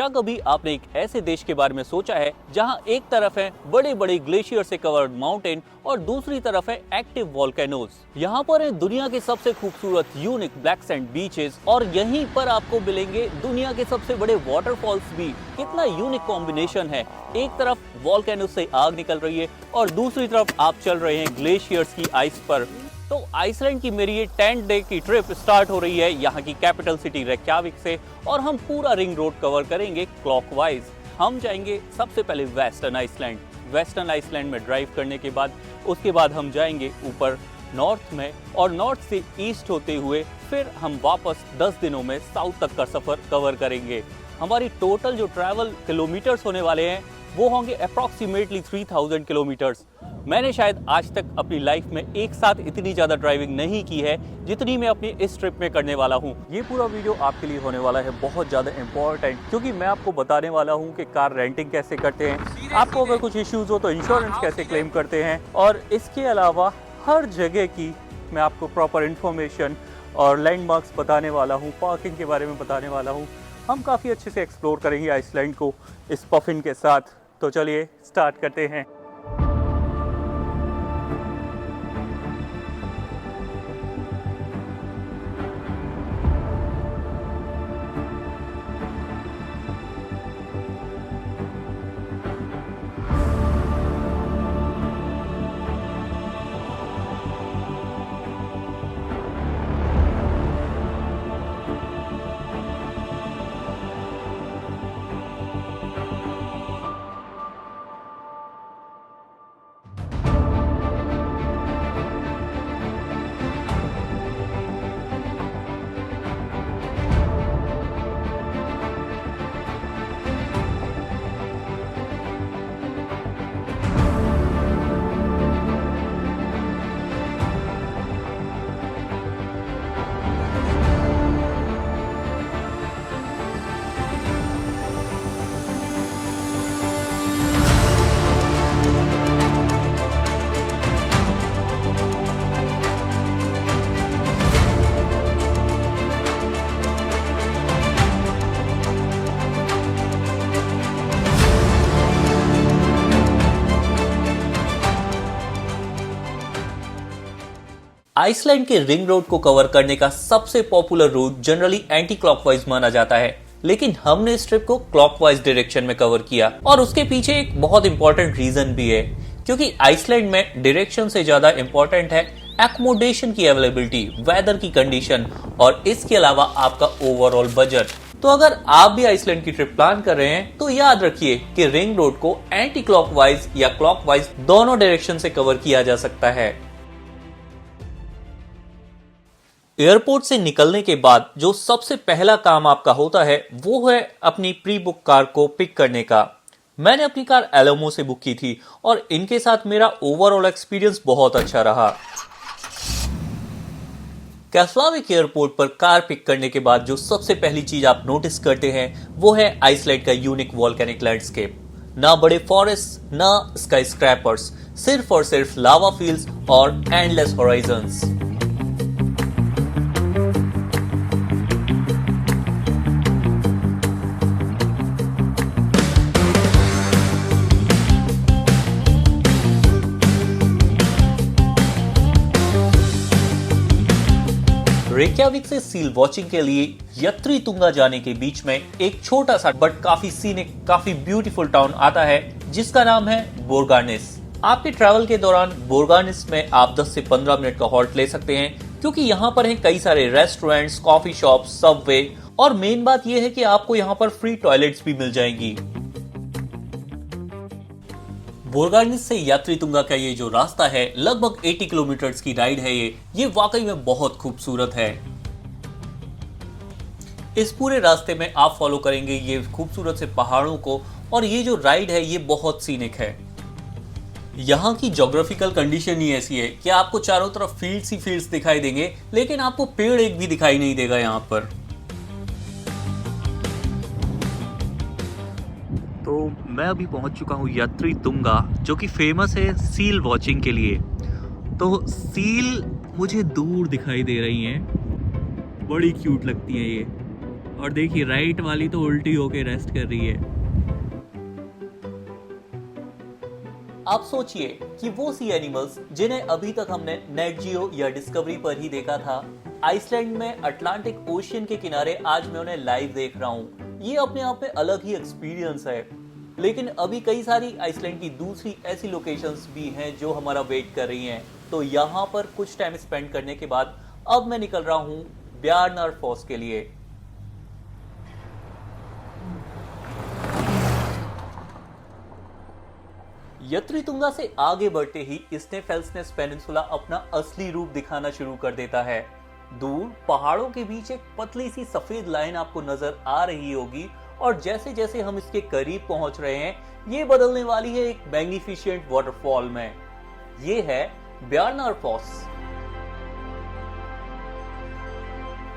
क्या कभी आपने एक ऐसे देश के बारे में सोचा है जहां एक तरफ है बड़े बड़े ग्लेशियर से कवर्ड माउंटेन और दूसरी तरफ है एक्टिव वोल्केनोज। यहाँ पर है दुनिया के सबसे खूबसूरत यूनिक ब्लैक सैंड बीचेस और यहीं पर आपको मिलेंगे दुनिया के सबसे बड़े वाटरफॉल्स भी। कितना यूनिक कॉम्बिनेशन है, एक तरफ वोल्केनोज से आग निकल रही है और दूसरी तरफ आप चल रहे हैं ग्लेशियर्स की आइस पर। तो आइसलैंड की मेरी ये 10 डे की ट्रिप स्टार्ट हो रही है यहाँ की कैपिटल सिटी रेक्याविक से और हम पूरा रिंग रोड कवर करेंगे क्लॉकवाइज। हम जाएंगे सबसे पहले वेस्टर्न आइसलैंड। वेस्टर्न आइसलैंड में ड्राइव करने के बाद उसके बाद हम जाएंगे ऊपर नॉर्थ में और नॉर्थ से ईस्ट होते हुए फिर हम वापस 10 दिनों में साउथ तक का सफर कवर करेंगे। हमारी टोटल जो ट्रैवल किलोमीटर्स होने वाले हैं वो होंगे अप्रॉक्सीमेटली 3000 किलोमीटर्स। मैंने शायद आज तक अपनी लाइफ में एक साथ इतनी ज़्यादा ड्राइविंग नहीं की है जितनी मैं अपनी इस ट्रिप में करने वाला हूँ। ये पूरा वीडियो आपके लिए होने वाला है बहुत ज़्यादा इम्पोर्टेंट, क्योंकि मैं आपको बताने वाला हूँ कि कार रेंटिंग कैसे करते हैं, आपको अगर कुछ इश्यूज़ हो तो इंश्योरेंस कैसे क्लेम करते हैं, और इसके अलावा हर जगह की मैं आपको प्रॉपर इन्फॉर्मेशन और लैंडमार्क्स बताने वाला हूँ, पार्किंग के बारे में बताने वाला हूँ। हम काफ़ी अच्छे से एक्सप्लोर करेंगे आइसलैंड को इस पफिन के साथ। तो चलिए स्टार्ट करते हैं। आइसलैंड के रिंग रोड को कवर करने का सबसे popular route generally anti clockwise माना जाता है, लेकिन हमने इस ट्रिप को क्लॉकवाइज डायरेक्शन में कवर किया और उसके पीछे एक बहुत इंपॉर्टेंट रीजन भी है, क्योंकि आइसलैंड में डायरेक्शन से ज्यादा इंपॉर्टेंट है एकोमोडेशन की अवेलेबिलिटी, वेदर की कंडीशन और इसके अलावा आपका ओवरऑल बजट। तो अगर आप भी आइसलैंड की ट्रिप प्लान कर रहे हैं तो याद रखिए कि रिंग रोड को एंटी क्लॉकवाइज या क्लॉकवाइज दोनों डायरेक्शन से कवर किया जा सकता है। एयरपोर्ट से निकलने के बाद जो सबसे पहला काम आपका होता है वो है अपनी प्री बुक कार को पिक करने का। मैंने अपनी कार एलोमो से बुक की थी और इनके साथ मेरा ओवरऑल एक्सपीरियंस बहुत अच्छा रहा। कैफ्लाविक एयरपोर्ट पर कार पिक करने के बाद जो सबसे पहली चीज आप नोटिस करते हैं वो है आइसलैंड का यूनिक वॉल्केनिक लैंडस्केप। ना बड़े फॉरेस्ट, ना स्काई स्क्रैपर्स, सिर्फ और सिर्फ लावा फील्ड्स और एंडलेस हॉराइजन्स। रेक्याविक से सील वॉचिंग के लिए यत्रीतुंगा जाने के बीच में एक छोटा सा बट काफी सीनिक, काफी ब्यूटीफुल टाउन आता है जिसका नाम है बोरगार्निस। आपके ट्रैवल के दौरान बोरगार्निस में आप 10 से 15 मिनट का हॉल्ट ले सकते हैं, क्योंकि यहाँ पर हैं कई सारे रेस्टोरेंट्स, कॉफी शॉप, सबवे और मेन बात यह है कि आपको यहाँ पर फ्री टॉयलेट्स भी मिल जाएंगी। बोरगार्निस से यत्रीतुंगा का ये जो रास्ता है लगभग 80 किलोमीटर की राइड है। ये वाकई में बहुत खूबसूरत है। इस पूरे रास्ते में आप फॉलो करेंगे ये खूबसूरत से पहाड़ों को और ये जो राइड है ये बहुत सीनिक है। यहाँ की ज्योग्राफिकल कंडीशन ही ऐसी है कि आपको चारों तरफ फील्ड्स ही फील्ड्स दिखाई देंगे, लेकिन आपको पेड़ एक भी दिखाई नहीं देगा यहाँ पर। तो मैं अभी पहुंच चुका हूँ यत्रीतुंगा, जो कि फेमस है सील वॉचिंग के लिए। तो सील मुझे दूर दिखाई दे रही हैं, बड़ी क्यूट लगती हैं ये। और देखिए राइट वाली तो उल्टी होके रेस्ट कर रही है। आप सोचिए कि वो सी एनिमल्स जिन्हें अभी तक हमने नेट जियो या डिस्कवरी पर ही देखा था, आइसलैंड में अटलांटिक ओशियन के किनारे आज मैं उन्हें लाइव देख रहा हूँ। ये अपने आप में अलग ही एक्सपीरियंस है। लेकिन अभी कई सारी आइसलैंड की दूसरी ऐसी लोकेशंस भी हैं जो हमारा वेट कर रही हैं। तो यहाँ पर कुछ टाइम स्पेंड करने के बाद अब मैं निकल रहा हूँ ब्यारनार फॉल्स के लिए। यत्रीतुंगा से आगे बढ़ते ही स्नेफेल्सनेस पेनिनसुला अपना असली रूप दिखाना शुरू कर देता है। दूर पहाड़ों के बीच एक पतली सी सफेद लाइन आपको नजर आ रही होगी और जैसे जैसे हम इसके करीब पहुंच रहे हैं, ये बदलने वाली है एक मैग्निफिशिएंट वाटरफॉल में। ये है ब्यारनार फॉल्स।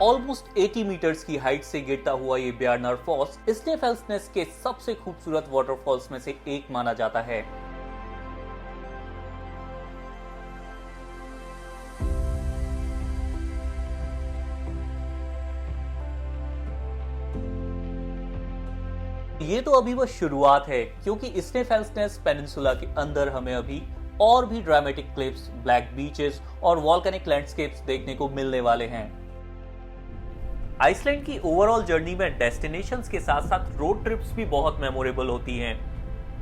ऑलमोस्ट 80 मीटर्स की हाइट से गिरता हुआ ये ब्यारनार फॉल्स स्नेफेल्सनेस के सबसे खूबसूरत वाटरफॉल्स में से एक माना जाता है। ये तो अभी बस शुरुआत है, क्योंकि स्नेफेल्सनेस पेनिनसुला के अंदर हमें अभी और भी ड्रामेटिक क्लिफ्स, ब्लैक बीचेस और वॉल्केनिक लैंडस्केप्स देखने को मिलने वाले हैं। आइसलैंड की ओवरऑल जर्नी में डेस्टिनेशंस के साथ साथ रोड ट्रिप्स भी बहुत मेमोरेबल होती हैं।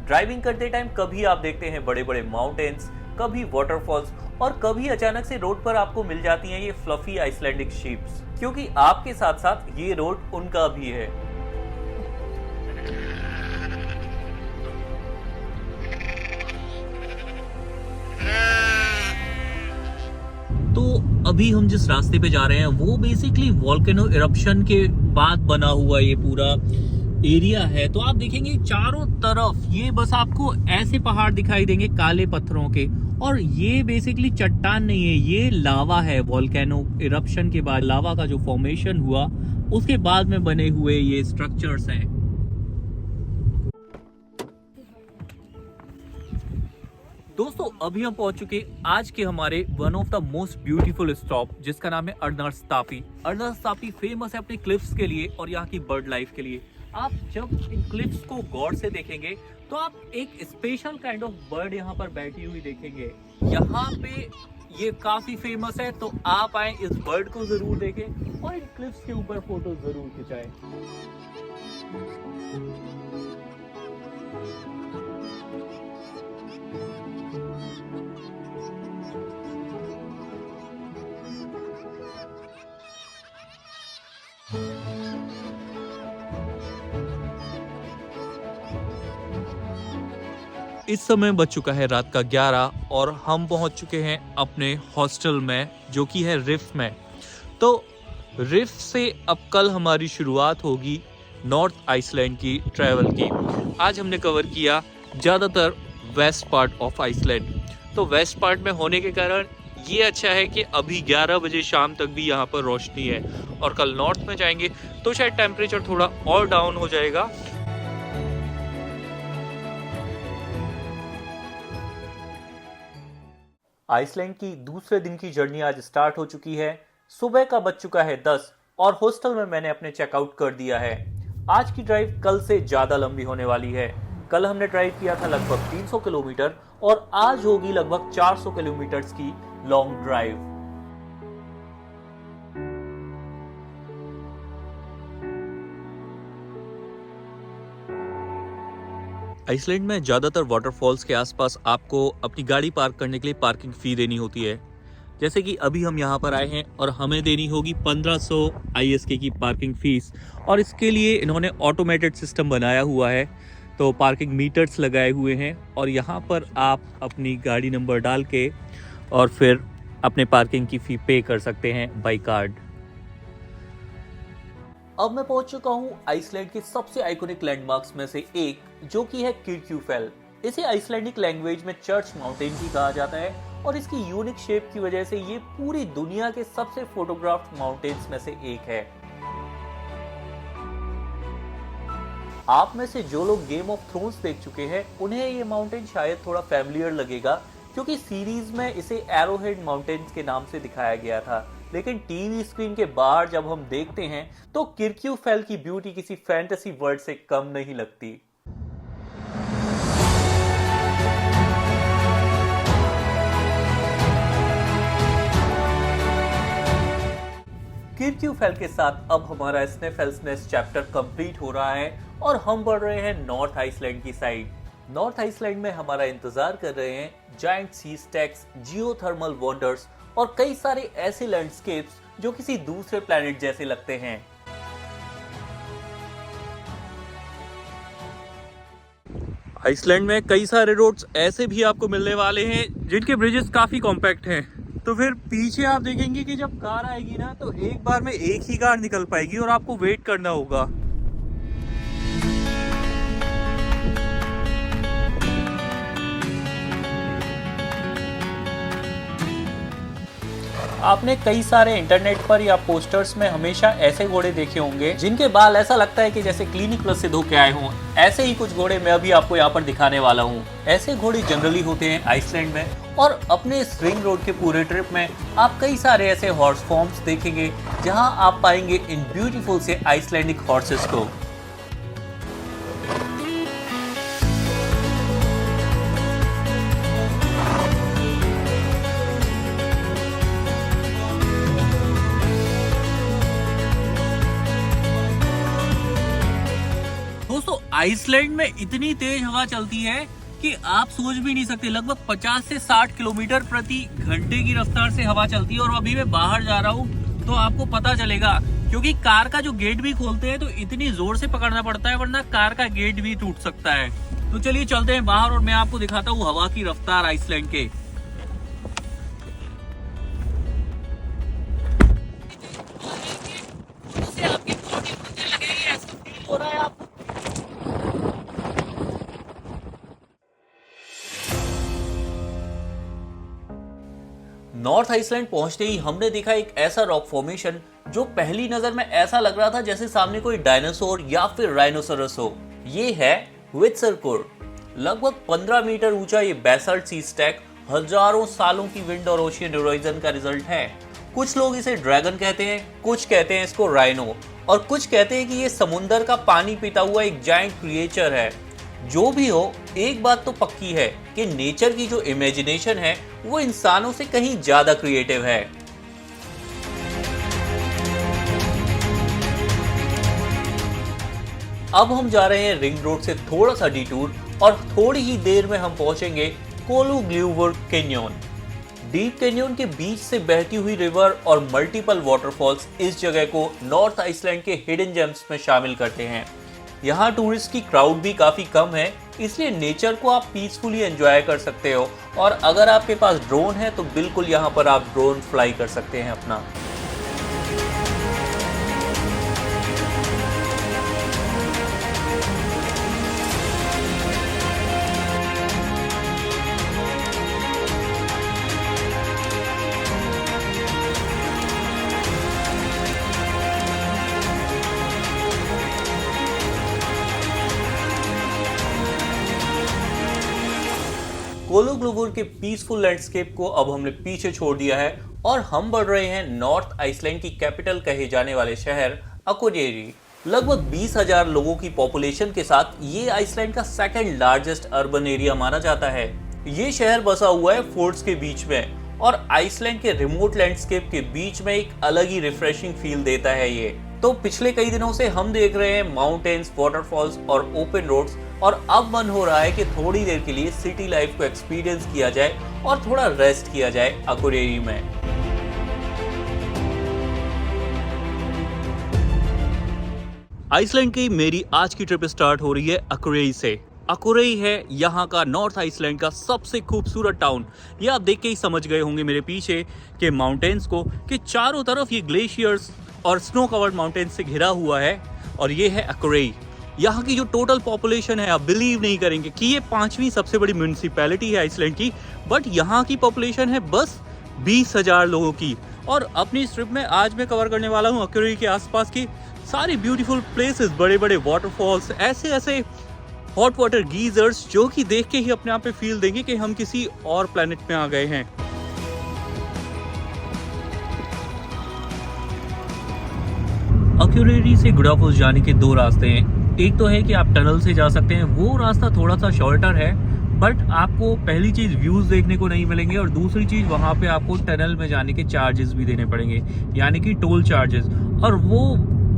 ड्राइविंग करते टाइम कभी आप देखते हैं बड़े बड़े माउंटेन्स, कभी वाटरफॉल्स और कभी अचानक से रोड पर आपको मिल जाती हैं ये फ्लफी आइसलैंडिक शीप्स, क्योंकि आपके साथ साथ ये रोड उनका भी है। तो अभी हम जिस रास्ते पे जा रहे हैं वो बेसिकली वॉल्केनो इरप्शन के बाद बना हुआ ये पूरा एरिया है। तो आप देखेंगे चारों तरफ ये बस आपको ऐसे पहाड़ दिखाई देंगे काले पत्थरों के, और ये बेसिकली चट्टान नहीं है, ये लावा है। वॉल्केनो इरप्शन के बाद लावा का जो फॉर्मेशन हुआ उसके बाद में बने हुए ये स्ट्रक्चर्स हैं। दोस्तों अभी हम पहुंच चुके आज के हमारे one of the most beautiful stop, जिसका नाम है अर्नर्स टापी। अर्नर्स टापी फेमस है अपने क्लिफ्स के लिए और यहाँ की बर्ड लाइफ के लिए। आप जब इन क्लिफ्स को गौर से देखेंगे तो आप एक स्पेशल काइंड ऑफ बर्ड यहाँ पर बैठी हुई देखेंगे। यहाँ पे ये काफी फेमस है, तो आप आए इस बर्ड को जरूर देखें और इन क्लिफ्स के ऊपर फोटो जरूर खिंचाएं। इस समय बज चुका है रात का 11 और हम पहुंच चुके हैं अपने हॉस्टल में, जो कि है रिफ में। तो रिफ से अब कल हमारी शुरुआत होगी नॉर्थ आइसलैंड की ट्रैवल की। आज हमने कवर किया ज़्यादातर वेस्ट पार्ट ऑफ आइसलैंड। तो वेस्ट पार्ट में होने के कारण ये अच्छा है कि अभी 11 बजे शाम तक भी यहाँ पर रोशनी है, और कल नॉर्थ में जाएंगे तो शायद टेम्परेचर थोड़ा और डाउन हो जाएगा। आइसलैंड की दूसरे दिन की जर्नी आज स्टार्ट हो चुकी है। सुबह का बज चुका है 10 और हॉस्टल में मैंने अपने चेकआउट कर दिया है। आज की ड्राइव कल से ज़्यादा लंबी होने वाली है। कल हमने ड्राइव किया था लगभग 300 किलोमीटर और आज होगी लगभग 400 किलोमीटर की लॉन्ग ड्राइव। आइसलैंड में ज़्यादातर वाटरफॉल्स के आसपास आपको अपनी गाड़ी पार्क करने के लिए पार्किंग फ़ी देनी होती है। जैसे कि अभी हम यहाँ पर आए हैं और हमें देनी होगी 1500 ISK की पार्किंग फ़ीस, और इसके लिए इन्होंने ऑटोमेटेड सिस्टम बनाया हुआ है। तो पार्किंग मीटर्स लगाए हुए हैं और यहाँ पर आप अपनी गाड़ी नंबर डाल के और फिर अपने पार्किंग की फ़ी पे कर सकते हैं बाई कार्ड। अब मैं पहुंच चुका हूं आइसलैंड के सबसे आइकॉनिक लैंडमार्क्स में से एक, जो कि है किर्क्यूफेल। इसे आइसलैंडिक लैंग्वेज में चर्च माउंटेन भी कहा जाता है और इसकी यूनिक शेप की वजह से ये पूरी दुनिया के सबसे फोटोग्राफ्ड माउंटेन्स में से एक है। आप में से जो लोग गेम ऑफ थ्रोन्स देख चुके हैं उन्हें ये माउंटेन शायद थोड़ा फैमिलियर लगेगा, क्योंकि सीरीज में इसे एरोहेड माउंटेन्स के नाम से दिखाया गया था। लेकिन टीवी स्क्रीन के बाहर जब हम देखते हैं तो किर्क्यूफेल की ब्यूटी किसी फैंटेसी वर्ल्ड से कम नहीं लगती। किर्क्यूफेल के साथ अब हमारा स्नेफेल्स नेस्ट चैप्टर कंप्लीट हो रहा है और हम बढ़ रहे हैं नॉर्थ आइसलैंड की साइड। नॉर्थ आइसलैंड में हमारा इंतजार कर रहे हैं जायंट सी स्टैक्स, जियोथर्मल वंडर्स और कई सारे ऐसे लैंडस्केप्स जो किसी दूसरे प्लेनेट जैसे लगते हैं। आइसलैंड में कई सारे रोड्स ऐसे भी आपको मिलने वाले हैं जिनके ब्रिजेस काफी कॉम्पैक्ट हैं। तो फिर पीछे आप देखेंगे कि जब कार आएगी ना तो एक बार में एक ही कार निकल पाएगी और आपको वेट करना होगा। आपने कई सारे इंटरनेट पर या पोस्टर्स में हमेशा ऐसे घोड़े देखे होंगे जिनके बाल ऐसा लगता है कि जैसे क्लिनिक प्लस से धो के आए हों। ऐसे ही कुछ घोड़े मैं अभी आपको यहाँ पर दिखाने वाला हूँ। ऐसे घोड़े जनरली होते हैं आइसलैंड में और अपने इस रिंग रोड के पूरे ट्रिप में आप कई सारे ऐसे हॉर्स फॉर्म्स देखेंगे जहाँ आप पाएंगे इन ब्यूटीफुल से आइसलैंडिक हॉर्सेस को। दोस्तों आइसलैंड में इतनी तेज हवा चलती है कि आप सोच भी नहीं सकते। लगभग 50 से 60 किलोमीटर प्रति घंटे की रफ्तार से हवा चलती है और अभी मैं बाहर जा रहा हूँ तो आपको पता चलेगा, क्योंकि कार का जो गेट भी खोलते हैं तो इतनी जोर से पकड़ना पड़ता है वरना कार का गेट भी टूट सकता है। तो चलिए चलते हैं बाहर और मैं आपको दिखाता हूँ हवा की रफ्तार आइसलैंड के। नॉर्थ आइसलैंड पहुंचते ही हमने देखा एक ऐसा रॉक फॉर्मेशन जो पहली नजर में ऐसा लग रहा था जैसे सामने कोई डायनासोर या फिर राइनोसोरस हो। ये है विट्सरकुर। लगभग 15 मीटर ऊंचा ये बेसाल्ट सी स्टैक हजारों सालों की विंड और ओशियन इरोजन का रिजल्ट है। कुछ लोग इसे ड्रैगन कहते हैं, कुछ कहते हैं इसको राइनो और कुछ कहते हैं कि ये समुंदर का पानी पीता हुआ एक जायंट क्रिएचर है। जो भी हो, एक बात तो पक्की है कि नेचर की जो इमेजिनेशन है वो इंसानों से कहीं ज्यादा क्रिएटिव है। अब हम जा रहे हैं रिंग रोड से थोड़ा सा डिटूर और थोड़ी ही देर में हम पहुंचेंगे कोलू ग्लूवर कैन्यन। डीप कैन्यन के बीच से बहती हुई रिवर और मल्टीपल वाटरफॉल्स इस जगह को नॉर्थ आइसलैंड के हिडन जेम्स में शामिल करते हैं। यहाँ टूरिस्ट की क्राउड भी काफी कम है, इसलिए नेचर को आप पीसफुली एंजॉय कर सकते हो और अगर आपके पास ड्रोन है तो बिल्कुल यहाँ पर आप ड्रोन फ्लाई कर सकते हैं अपना। कोलू ग्लूवर के पीसफुल लैंडस्केप को अब हमने पीछे छोड़ दिया है और हम बढ़ रहे हैं नॉर्थ आइसलैंड की कैपिटल कहे जाने वाले शहर अकुरेरी। लगभग 20,000 लोगों की पॉपुलेशन के साथ ये आइसलैंड का सेकंड लार्जेस्ट अर्बन एरिया माना जाता है। ये शहर बसा हुआ है फोर्ट्स के बीच में और आइसलैंड के रिमोट लैंडस्केप के बीच में एक अलग ही रिफ्रेशिंग फील देता है ये। तो पिछले कई दिनों से हम देख रहे हैं माउंटेन्स, वाटरफॉल्स और ओपन रोड्स और अब मन हो रहा है कि थोड़ी देर के लिए सिटी लाइफ को एक्सपीरियंस किया जाए और थोड़ा रेस्ट किया जाए अकुरेरी में। आइसलैंड की मेरी आज की ट्रिप स्टार्ट हो रही है अकुरेरी से। अकुरेरी है यहाँ का नॉर्थ आइसलैंड का सबसे खूबसूरत टाउन। ये आप देख के ही समझ गए होंगे मेरे पीछे के माउंटेन्स को कि चारों तरफ ये ग्लेशियर्स और स्नो कवर्ड माउंटेन्स से घिरा हुआ है और ये है अकुरेरी। यहाँ की जो टोटल पॉपुलेशन है आप बिलीव नहीं करेंगे कि ये 5वीं सबसे बड़ी म्यूनिसिपैलिटी है आइसलैंड की, बट यहाँ की पॉपुलेशन है बस 20,000 लोगों की। और अपनी इस ट्रिप में आज मैं कवर करने वाला हूँ अकुरेरी के आसपास की सारी ब्यूटीफुल प्लेसेस, बड़े बड़े वाटरफॉल्स, ऐसे हॉट वाटर गीजर्स जो कि देख के ही अपने आप पे फील देंगे कि हम किसी और प्लेनेट में आ गए हैं। मक्यूरेरी से गुडाफोस जाने के दो रास्ते हैं। एक तो है कि आप टनल से जा सकते हैं, वो रास्ता थोड़ा सा शॉर्टर है, बट आपको पहली चीज व्यूज देखने को नहीं मिलेंगे, और दूसरी चीज वहां पे आपको टनल में जाने के चार्जेस भी देने पड़ेंगे, यानी कि टोल चार्जेस। और वो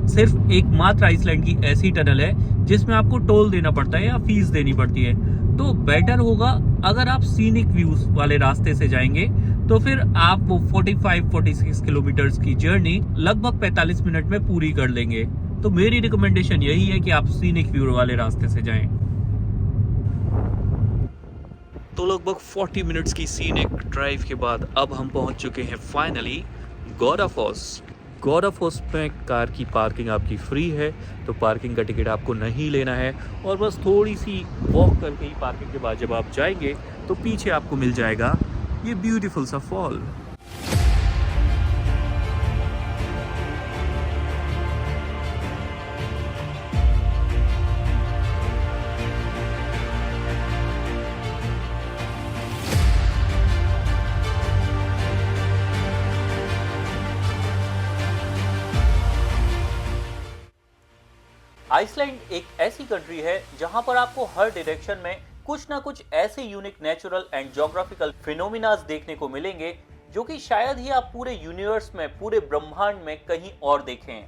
सिर्फ एकमात्र आइसलैंड की ऐसी टनल है जिसमें आपको टोल देना पड़ता है या फीस देनी पड़ती है। तो बेटर होगा अगर आप सीनिक व्यूज वाले रास्ते से जाएंगे तो फिर आप वो 45-46 किलोमीटर्स की जर्नी लगभग 45 मिनट में पूरी कर लेंगे। तो मेरी रिकमेंडेशन यही है कि आप सीनिक व्यू वाले रास्ते से जाएं। तो लगभग 40 मिनट्स की सीनिक ड्राइव के बाद अब हम पहुंच चुके हैं फाइनली गोडाफोस। गोडाफोस में कार की पार्किंग आपकी फ्री है, तो पार्किंग का टिकट आपको नहीं लेना है, और बस थोड़ी सी वॉक करके ही पार्किंग के बाद जब आप जाएंगे तो पीछे आपको मिल जाएगा ये ब्यूटीफुल सा फॉल। आइसलैंड एक ऐसी कंट्री है जहां पर आपको हर डायरेक्शन में कुछ ना कुछ ऐसे unique natural and geographical phenomenas देखने को मिलेंगे जो कि शायद ही आप पूरे यूनिवर्स में, पूरे ब्रह्मांड में कहीं और देखें।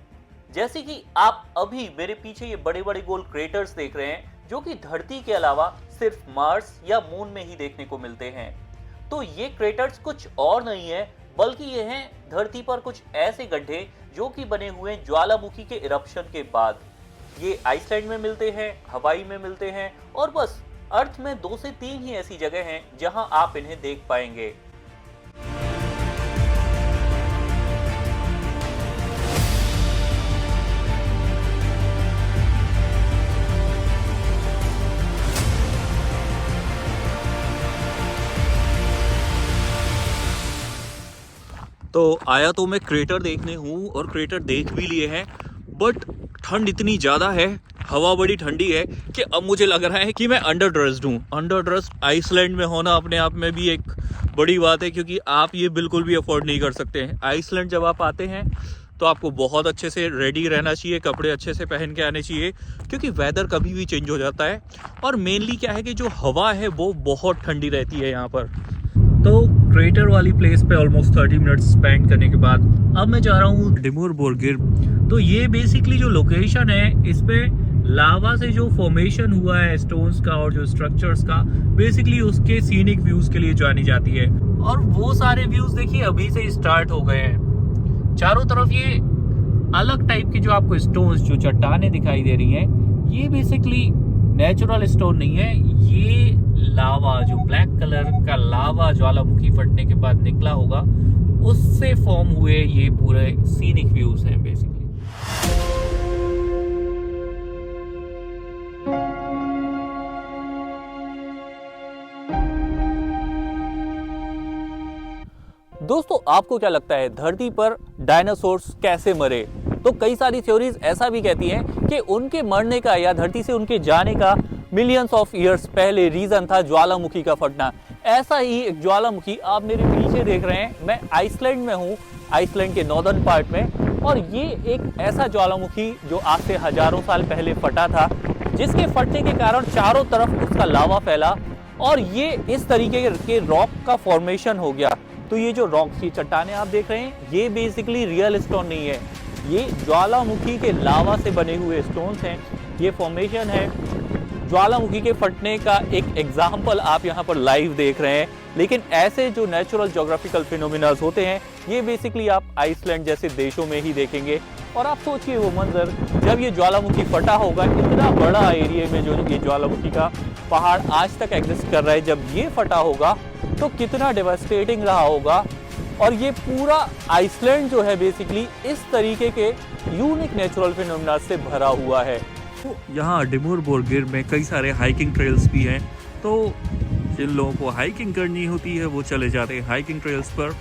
जैसे कि आप अभी मेरे पीछे ये बड़े बड़े गोल क्रेटर्स देख रहे हैं जो कि धरती के अलावा सिर्फ मार्स या मून में ही देखने को मिलते हैं। तो ये क्रेटर्स कुछ और नहीं है बल्कि ये हैं धरती पर कुछ ऐसे गड्ढे जो कि बने हुए हैं ज्वालामुखी के इरप्शन के बाद। ये आइसलैंड में मिलते हैं, हवाई में मिलते हैं, और बस अर्थ में 2 से 3 ही ऐसी जगह हैं जहां आप इन्हें देख पाएंगे। तो आया तो मैं क्रेटर देखने हूँ और क्रेटर देख भी लिए हैं, बट ठंड इतनी ज़्यादा है, हवा बड़ी ठंडी है कि अब मुझे लग रहा है कि मैं अंडर ड्रेस्ड हूँ। अंडर ड्रेस्ड आइसलैंड में होना अपने आप में भी एक बड़ी बात है, क्योंकि आप ये बिल्कुल भी अफोर्ड नहीं कर सकते हैं। आइसलैंड जब आप आते हैं तो आपको बहुत अच्छे से रेडी रहना चाहिए, कपड़े अच्छे से पहन के आने चाहिए, क्योंकि वेदर कभी भी चेंज हो जाता है। और मेनली क्या है कि जो हवा है वो बहुत ठंडी रहती है यहाँ पर। तो क्रेटर वाली प्लेस पे ऑलमोस्ट 30 मिनट्स स्पेंड करने के बाद अब मैं जा रहा हूँ डिमूर बोरगिर। तो ये बेसिकली जो लोकेशन है, इस पे लावा से जो फॉर्मेशन हुआ है स्टोन्स का और जो स्ट्रक्चर्स का, बेसिकली उसके सीनिक व्यूज के लिए जानी जाती है। और वो सारे व्यूज देखिए अभी से स्टार्ट हो गए हैं। चारों तरफ ये अलग टाइप की जो आपको स्टोन्स, जो चट्टानें दिखाई दे रही हैं, ये बेसिकली नेचुरल स्टोन नहीं है, ये लावा, जो ब्लैक कलर का लावा ज्वालामुखी फटने के बाद निकला होगा, उससे फॉर्म हुए ये पूरे सीनिक व्यूज हैं बेसिकली। दोस्तों, आपको क्या लगता है धरती पर डायनासोर्स कैसे मरे? तो कई सारी थ्योरीज ऐसा भी कहती हैं कि उनके मरने का या धरती से उनके जाने का मिलियंस ऑफ ईयर्स पहले रीजन था ज्वालामुखी का फटना। ऐसा ही एक ज्वालामुखी आप मेरे पीछे देख रहे हैं। मैं आइसलैंड में हूँ, आइसलैंड के नॉर्दर्न पार्ट में, और ये एक ऐसा ज्वालामुखी जो आज से हजारों साल पहले फटा था, जिसके फटने के कारण चारों तरफ उसका लावा फैला और ये इस तरीके के रॉक का फॉर्मेशन हो गया। तो ये जो रॉक की चट्टानें आप देख रहे हैं, ये बेसिकली रियल स्टोन नहीं है, ये ज्वालामुखी के लावा से बने हुए स्टोन्स हैं। ये फॉर्मेशन है ज्वालामुखी के फटने का एक एग्जाम्पल आप यहाँ पर लाइव देख रहे हैं। लेकिन ऐसे जो नेचुरल ज्योग्राफिकल फिनोमिनास होते हैं, ये बेसिकली आप आइसलैंड जैसे देशों में ही देखेंगे। और आप सोचिए वो मंजर जब ये ज्वालामुखी फटा होगा, इतना बड़ा एरिया में जो ये ज्वालामुखी का पहाड़ आज तक एग्जिस्ट कर रहा है, जब ये फटा होगा तो कितना डेवास्टेटिंग रहा होगा। और ये पूरा आइसलैंड जो है बेसिकली इस तरीके के यूनिक नेचुरल फिनोमिना से भरा हुआ है। तो यहाँ डिमूर बोरगिर में कई सारे हाइकिंग ट्रेल्स भी हैं, तो जिन लोगों को हाइकिंग करनी होती है वो चले जाते हैं हाइकिंग ट्रेल्स पर।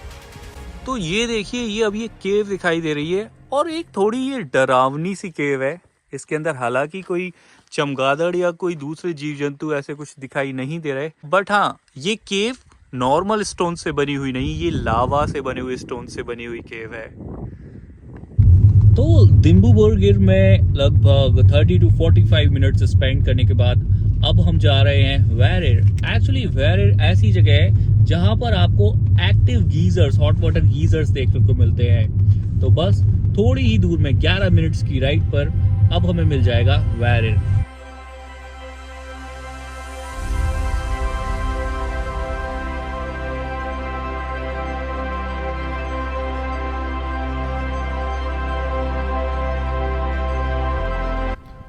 तो ये देखिए, ये अब ये केव दिखाई दे रही है और एक थोड़ी ये डरावनी सी केव है। इसके अंदर हालांकि कोई चमगादड़ या कोई दूसरे जीव जंतु ऐसे कुछ दिखाई नहीं दे रहे, बट हाँ, ये केव नॉर्मल स्टोन से बनी हुई नहीं, ये लावा से बने हुए स्टोन से बनी हुई केव है। तो दिम्बुबुर्गिर में लगभग 30 to 45 मिनट्स स्पेंड करने के बाद अब हम जा रहे हैं वेरिर। एक्चुअली वेरिर ऐसी जगह है जहां पर आपको active geysers, hot water geysers देखने को मिलते हैं। तो बस थोड़ी ही दूर में 11 मिनट्स की राइड पर अब हमें मिल जाएगा वेरिर।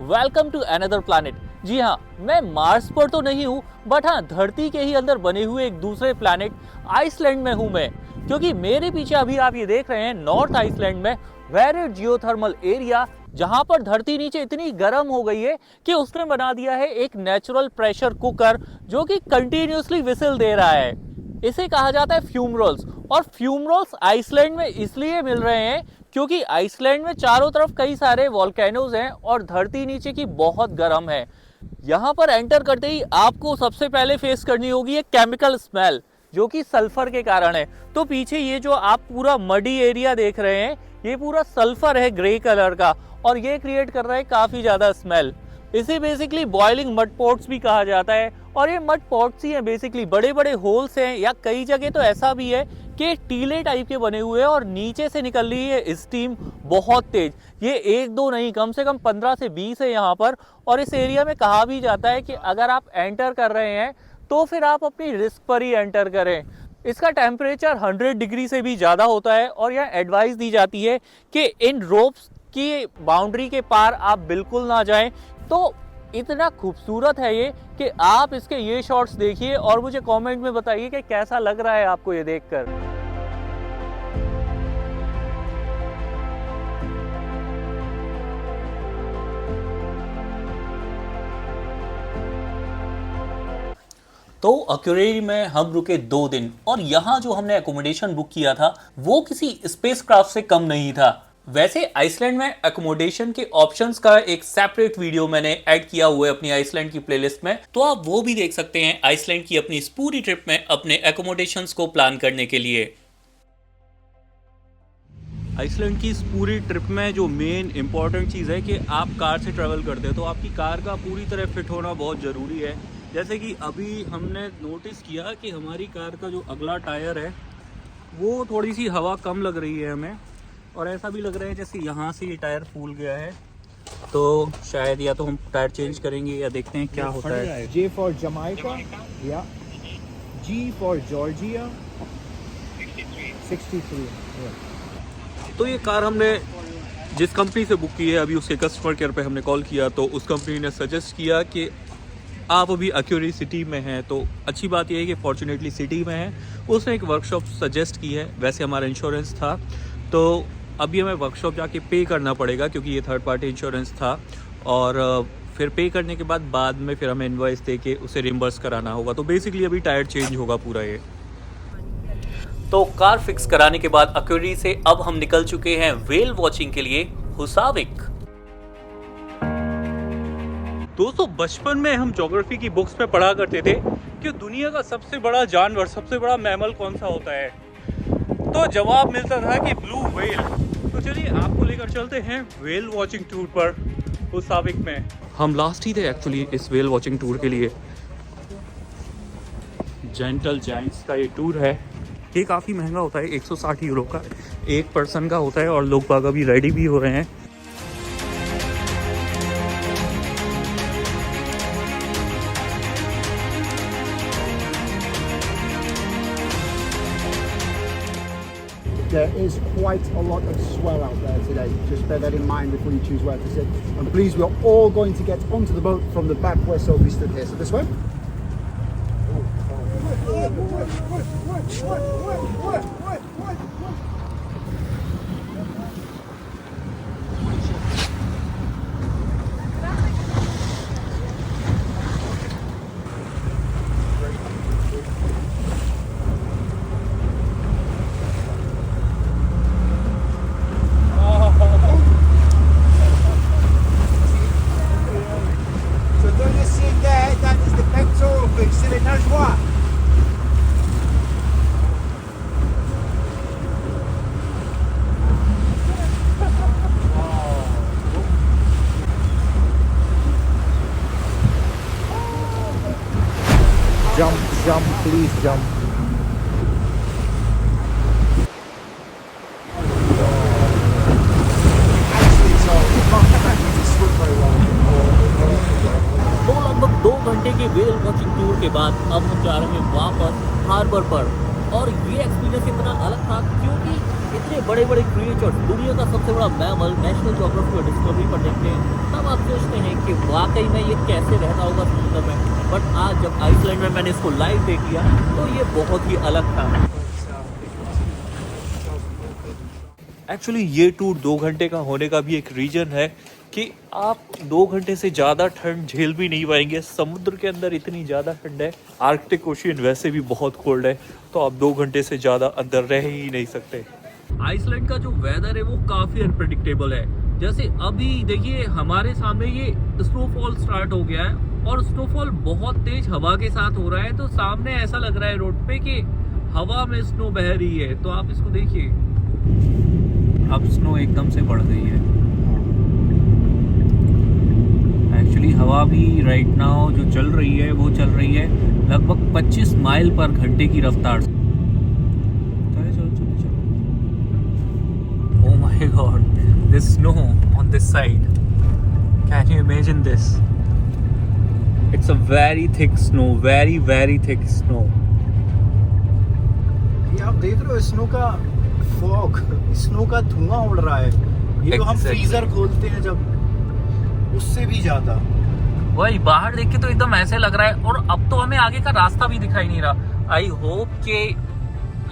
Welcome to another planet. जी हाँ, मैं मार्स पर तो नहीं हूँ, बट हाँ धरती के ही अंदर बने हुए एक दूसरे प्लैनेट आइसलैंड में हूँ मैं। क्योंकि मेरे पीछे अभी आप ये देख रहे हैं नॉर्थ आइसलैंड में वेरिर जियोथर्मल एरिया, जहाँ पर धरती नीचे इतनी गर्म हो गई है कि उसने बना दिया है एक नेचुरल प्रेशर कुकर जो कि कंटिन्यूसली विसल दे रहा है। इसे कहा जाता है फ्यूम रोल्स। और फ्यूम रोल्स आइसलैंड में इसलिए मिल रहे हैं क्योंकि आइसलैंड में चारों तरफ कई सारे वॉल्केनोज हैं और धरती नीचे की बहुत गर्म है। यहाँ पर एंटर करते ही आपको सबसे पहले फेस करनी होगी एक केमिकल स्मेल जो कि सल्फर के कारण है। तो पीछे ये जो आप पूरा मडी एरिया देख रहे हैं, ये पूरा सल्फर है ग्रे कलर का, और ये क्रिएट कर रहा है काफी ज्यादा स्मेल। इसे बेसिकली बॉइलिंग मड पॉट्स भी कहा जाता है। और ये मड पॉट्स ही हैं, बेसिकली बड़े बड़े होल्स हैं, या कई जगह तो ऐसा भी है कि टीले टाइप के बने हुए हैं और नीचे से निकल रही है स्टीम बहुत तेज। ये एक दो नहीं, कम से कम 15 से 20 है यहाँ पर। और इस एरिया में कहा भी जाता है कि अगर आप एंटर कर रहे हैं तो फिर आप अपनी रिस्क पर ही एंटर करें। इसका टेम्परेचर 100 डिग्री से भी ज़्यादा होता है और यह एडवाइस दी जाती है कि इन रोप्स की बाउंड्री के पार आप बिल्कुल ना जाएं। तो इतना खूबसूरत है ये कि आप इसके ये शॉट्स देखिए और मुझे कमेंट में बताइए कि कैसा लग रहा है आपको ये देखकर। तो अक्यूरेरी में हम रुके 2 दिन और यहाँ जो हमने एकोमोडेशन बुक किया था वो किसी स्पेसक्राफ्ट से कम नहीं था। वैसे आइसलैंड में एकोमोडेशन के ऑप्शंस का एक सेपरेट वीडियो मैंने ऐड किया हुआ है अपनी आइसलैंड की प्लेलिस्ट में, तो आप वो भी देख सकते हैं आइसलैंड की अपनी इस पूरी ट्रिप में अपने एकोमोडेशंस को प्लान करने के लिए। आइसलैंड की इस पूरी ट्रिप में जो मेन इंपॉर्टेंट चीज़ है कि आप कार से ट्रैवल करते हैं तो आपकी कार का पूरी तरह फिट होना बहुत ज़रूरी है। जैसे कि अभी हमने नोटिस किया कि हमारी कार का जो अगला टायर है वो थोड़ी सी हवा कम लग रही है हमें, और ऐसा भी लग रहा है जैसे यहाँ से ये टायर फूल गया है। तो शायद या तो हम टायर चेंज करेंगे या देखते हैं क्या होता है। J for Jamaica, yeah. G for Georgia, 63. Yeah. तो ये कार हमने जिस कंपनी से बुक की है, अभी उसके कस्टमर केयर पे हमने कॉल किया तो उस कंपनी ने सजेस्ट किया कि आप अभी अक्यूरी सिटी में हैं। तो अच्छी बात यह है कि फॉर्चुनेटली सिटी में है। उसने एक वर्कशॉप सजेस्ट की है। वैसे हमारा इंश्योरेंस था तो अभी हमें वर्कशॉप जाके पे करना पड़ेगा क्योंकि ये थर्ड पार्टी इंश्योरेंस था, और फिर पे करने के बाद में फिर हमें इनवॉइस दे के उसे रिम्बर्स कराना होगा। तो बेसिकली अभी टायर चेंज होगा पूरा ये। तो कार फिक्स कराने के बाद अक्यूरी से अब हम निकल चुके हैं व्हेल वॉचिंग के लिए हुसाविक। दोस्तों बचपन में हम ज्योग्राफी की बुक्स में पढ़ा करते थे कि दुनिया का सबसे बड़ा जानवर, सबसे बड़ा मैमल कौन सा होता है, तो जवाब मिलता था कि ब्लू व्हेल। तो चलिए आपको लेकर चलते हैं व्हेल वॉचिंग टूर पर हुसाविक में। हम लास्ट ही थे एक्चुअली इस व्हेल वॉचिंग टूर के लिए। जेंटल जायंट्स का ये टूर है। ये काफ़ी महंगा होता है, 160 यूरो का एक पर्सन का होता है, और लोग बाग अभी रेडी भी हो रहे हैं। There is quite a lot of swell out there today. Just bear that in mind before you choose where to sit. And please, we're all going to get onto the boat from the back where Sophie stood here. So this way. Jump, please jump. Actually, so you can't practically swim very well. तो लगभग 2 घंटे के well watching tour के बाद अब हम जा रहे हैं वापस हार्बर पर। और ये एक्सपीरियंस इतना अलग था क्योंकि इतने बड़े बड़े क्रिएचर्स, दुनिया का सबसे बड़ा मैमल नेशनल ज्योग्राफी और डिस्कवरी पर देखते हैं तब आप सोचते हैं कि वाकई में ये कैसे रहता होगा समुद्र में। बट आज जब आइसलैंड में मैंने इसको लाइव देख लिया तो ये बहुत ही अलग था। एक्चुअली ये टूर 2 घंटे का होने का भी एक रीजन है कि आप 2 घंटे से ज़्यादा ठंड झेल भी नहीं पाएंगे। समुद्र के अंदर इतनी ज़्यादा ठंड है, आर्कटिक ओशियन वैसे भी बहुत कोल्ड है, तो आप 2 घंटे से ज़्यादा अंदर रह ही नहीं सकते। आइसलैंड का जो वेदर है वो काफ़ी अनप्रेडिक्टेबल है। जैसे अभी देखिए हमारे सामने ये स्नोफॉल स्टार्ट हो गया है और स्नोफॉल बहुत तेज हवा के साथ हो रहा है, तो सामने ऐसा लग रहा है रोड पे कि हवा में स्नो बह रही है। तो आप इसको देखिए, अब स्नो एकदम से बढ़ गई है। एक्चुअली हवा भी राइट नाउ जो चल रही है वो चल रही है लगभग 25 माइल पर घंटे की रफ्तार से। Oh my God, this snow on this side. Can you imagine this? It's a very thick snow, very very thick snow. ये आप देख रहे हो स्नो का फॉग, स्नो का धुआं उड़ रहा है। ये जो हम Exactly. फ्रीजर खोलते हैं जब, उससे भी ज्यादा। वही बाहर देख के तो एकदम ऐसे लग रहा है। और अब तो हमें आगे का रास्ता भी दिखाई नहीं रहा। आई होप कि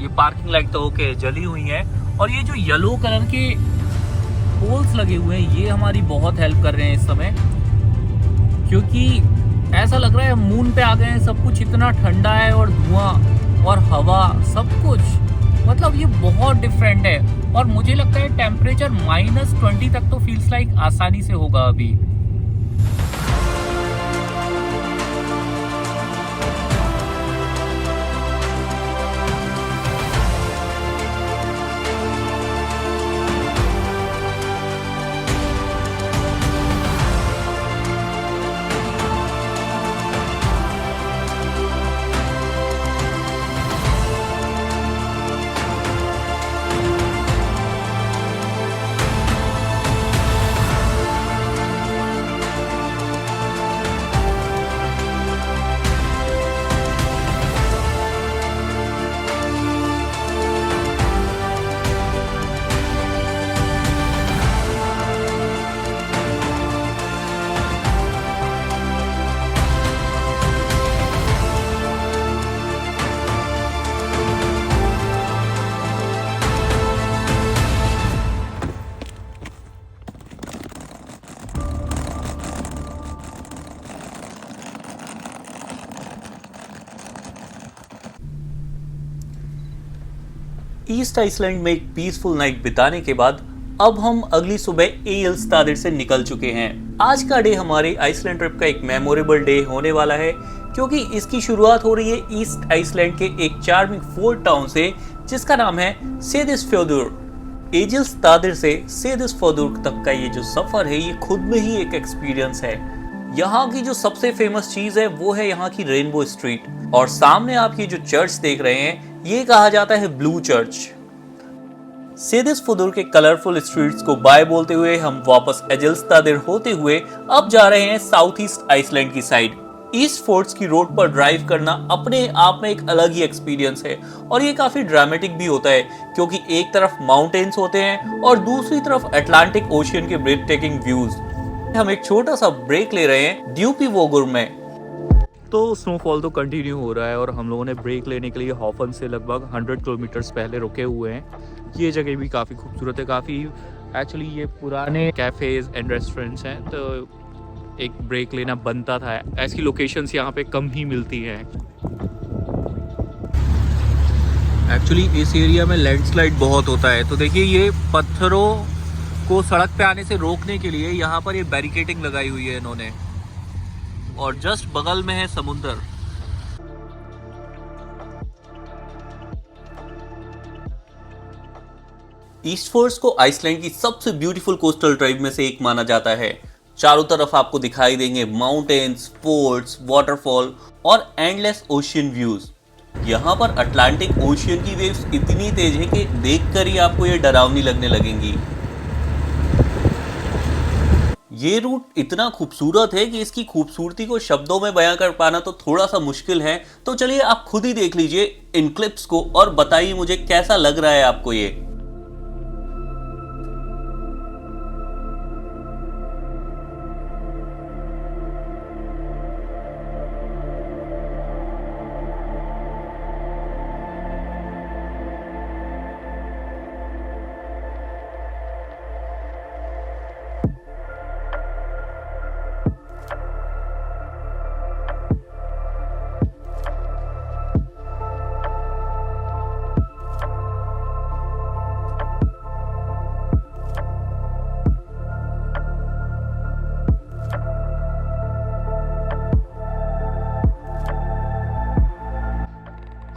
ये पार्किंग लाइट तो ओके जली हुई है और ये जो येलो कलर के पोल्स लगे हुए हैं ये हमारी बहुत हेल्प कर रहे हैं इस समय, क्योंकि ऐसा लग रहा है मून पे आ गए हैं। सब कुछ इतना ठंडा है और धुआं और हवा सब कुछ, मतलब ये बहुत डिफरेंट है। और मुझे लगता है टेम्परेचर -20 तक तो फील्स लाइक आसानी से होगा अभी। ईस्ट आइसलैंड में एक पीसफुल नाइट बिताने के बाद अब हम अगली सुबह एयलस्तादिर से निकल चुके हैं। आज का डे हमारे आइसलैंड ट्रिप का एक मेमोरेबल डे होने वाला है, क्योंकि इसकी शुरुआत हो रही है ईस्ट आइसलैंड के एक चार्मिंग फोर्ट टाउन से जिसका नाम है सेदिसफ्योर्दुर। एयलस्तादिर से सेदिसफ्योर्दुर तक का ये जो सफर है ये खुद में ही एक एक्सपीरियंस है। यहाँ की जो सबसे फेमस चीज है वो है यहाँ की रेनबो स्ट्रीट। और सामने आप ये जो चर्च देख रहे हैं ये कहा जाता है ब्लू चर्च। सेदिसफ्योर्दुर के कलरफुल स्ट्रीट्स को बाय बोलते हुए हम वापस एयलस्तादिर होते हुए अब जा रहे हैं साउथ ईस्ट आइसलैंड की साइड। ईस्ट फोर्ट्स की रोड पर ड्राइव करना अपने आप में एक अलग ही एक्सपीरियंस है और ये काफी ड्रामेटिक भी होता है, क्योंकि एक तरफ माउंटेन्स होते हैं और दूसरी तरफ अटलांटिक ओशियन के ब्रेथ टेकिंग व्यूज। हम एक छोटा सा ब्रेक ले रहे हैं ड्यूपी वोगुर में। तो स्नोफॉल तो कंटिन्यू हो रहा है और हम लोगों ने ब्रेक लेने के लिए हॉफन से लगभग 100 किलोमीटर्स पहले रुके हुए हैं। ये जगह भी काफ़ी खूबसूरत है, काफ़ी एक्चुअली ये पुराने कैफ़ेज़ एंड रेस्टोरेंट्स हैं, तो एक ब्रेक लेना बनता था। ऐसी लोकेशंस यहाँ पे कम ही मिलती हैं। एक्चुअली इस एरिया में लैंडस्लाइड बहुत होता है, तो देखिए ये पत्थरों को सड़क पे आने से रोकने के लिए यहाँ पर ये बैरिकेडिंग लगाई हुई है इन्होंने, और जस्ट बगल में है समुंदर। ईस्ट फोर्ट्स को आइसलैंड की सबसे ब्यूटीफुल कोस्टल ड्राइव में से एक माना जाता है। चारों तरफ आपको दिखाई देंगे माउंटेन्स, फोर्ट्स, वाटरफॉल और एंडलेस ओशियन व्यूज। यहाँ पर अटलांटिक ओशियन की वेव्स इतनी तेज है कि देखकर ही आपको ये डरावनी लगने लगेंगी। ये रूट इतना खूबसूरत है कि इसकी खूबसूरती को शब्दों में बयां कर पाना तो थोड़ा सा मुश्किल है। तो चलिए आप खुद ही देख लीजिए इन क्लिप्स को और बताइए मुझे कैसा लग रहा है आपको ये।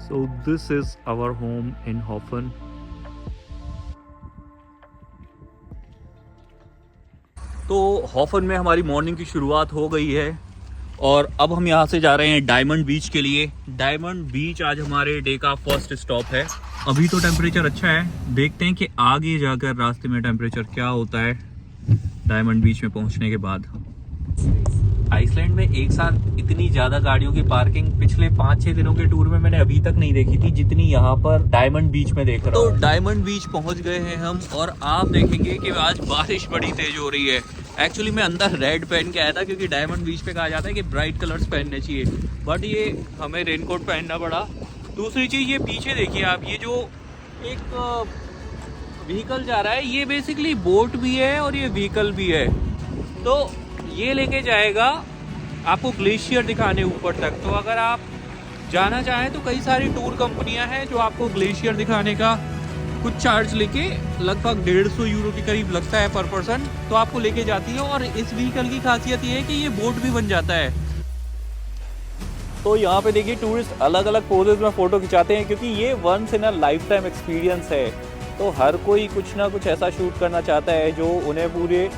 So this is our home in Hofen. तो हॉफन में हमारी मॉर्निंग की शुरुआत हो गई है और अब हम यहाँ से जा रहे हैं डायमंड बीच के लिए। डायमंड बीच आज हमारे डे का फर्स्ट स्टॉप है। अभी तो टेम्परेचर अच्छा है, देखते हैं कि आगे जाकर रास्ते में टेम्परेचर क्या होता है डायमंड बीच में पहुँचने के बाद। आइसलैंड में एक साथ इतनी ज्यादा गाड़ियों की पार्किंग पिछले 5-6 दिनों के टूर में मैंने अभी तक नहीं देखी थी जितनी यहाँ पर डायमंड बीच में देख रहा हूँ। तो डायमंड बीच पहुंच गए हैं हम और आप देखेंगे कि आज बारिश बड़ी तेज हो रही है। एक्चुअली मैं अंदर रेड पहन के आया था क्योंकि डायमंड बीच पे कहा जाता है कि ब्राइट कलर्स पहनने चाहिए, बट ये हमें रेनकोट पहनना पड़ा। दूसरी चीज ये पीछे देखिए आप, ये जो एक व्हीकल जा रहा है ये बेसिकली बोट भी है और ये व्हीकल भी है। तो ये लेके जाएगा आपको ग्लेशियर दिखाने ऊपर तक। तो अगर आप जाना चाहें तो कई सारी टूर कंपनियां हैं जो आपको ग्लेशियर दिखाने का कुछ चार्ज लेके लगभग 150 यूरो के करीब लगता है पर पर्सन, तो आपको लेके जाती है। और इस व्हीकल की खासियत ये है कि ये बोट भी बन जाता है। तो यहाँ पे देखिए टूरिस्ट अलग अलग पोजेज में फोटो खिंचाते हैं क्योंकि ये once in a lifetime experience है। तो हर कोई कुछ ना कुछ ऐसा शूट करना चाहता है जो उन्हें पूरे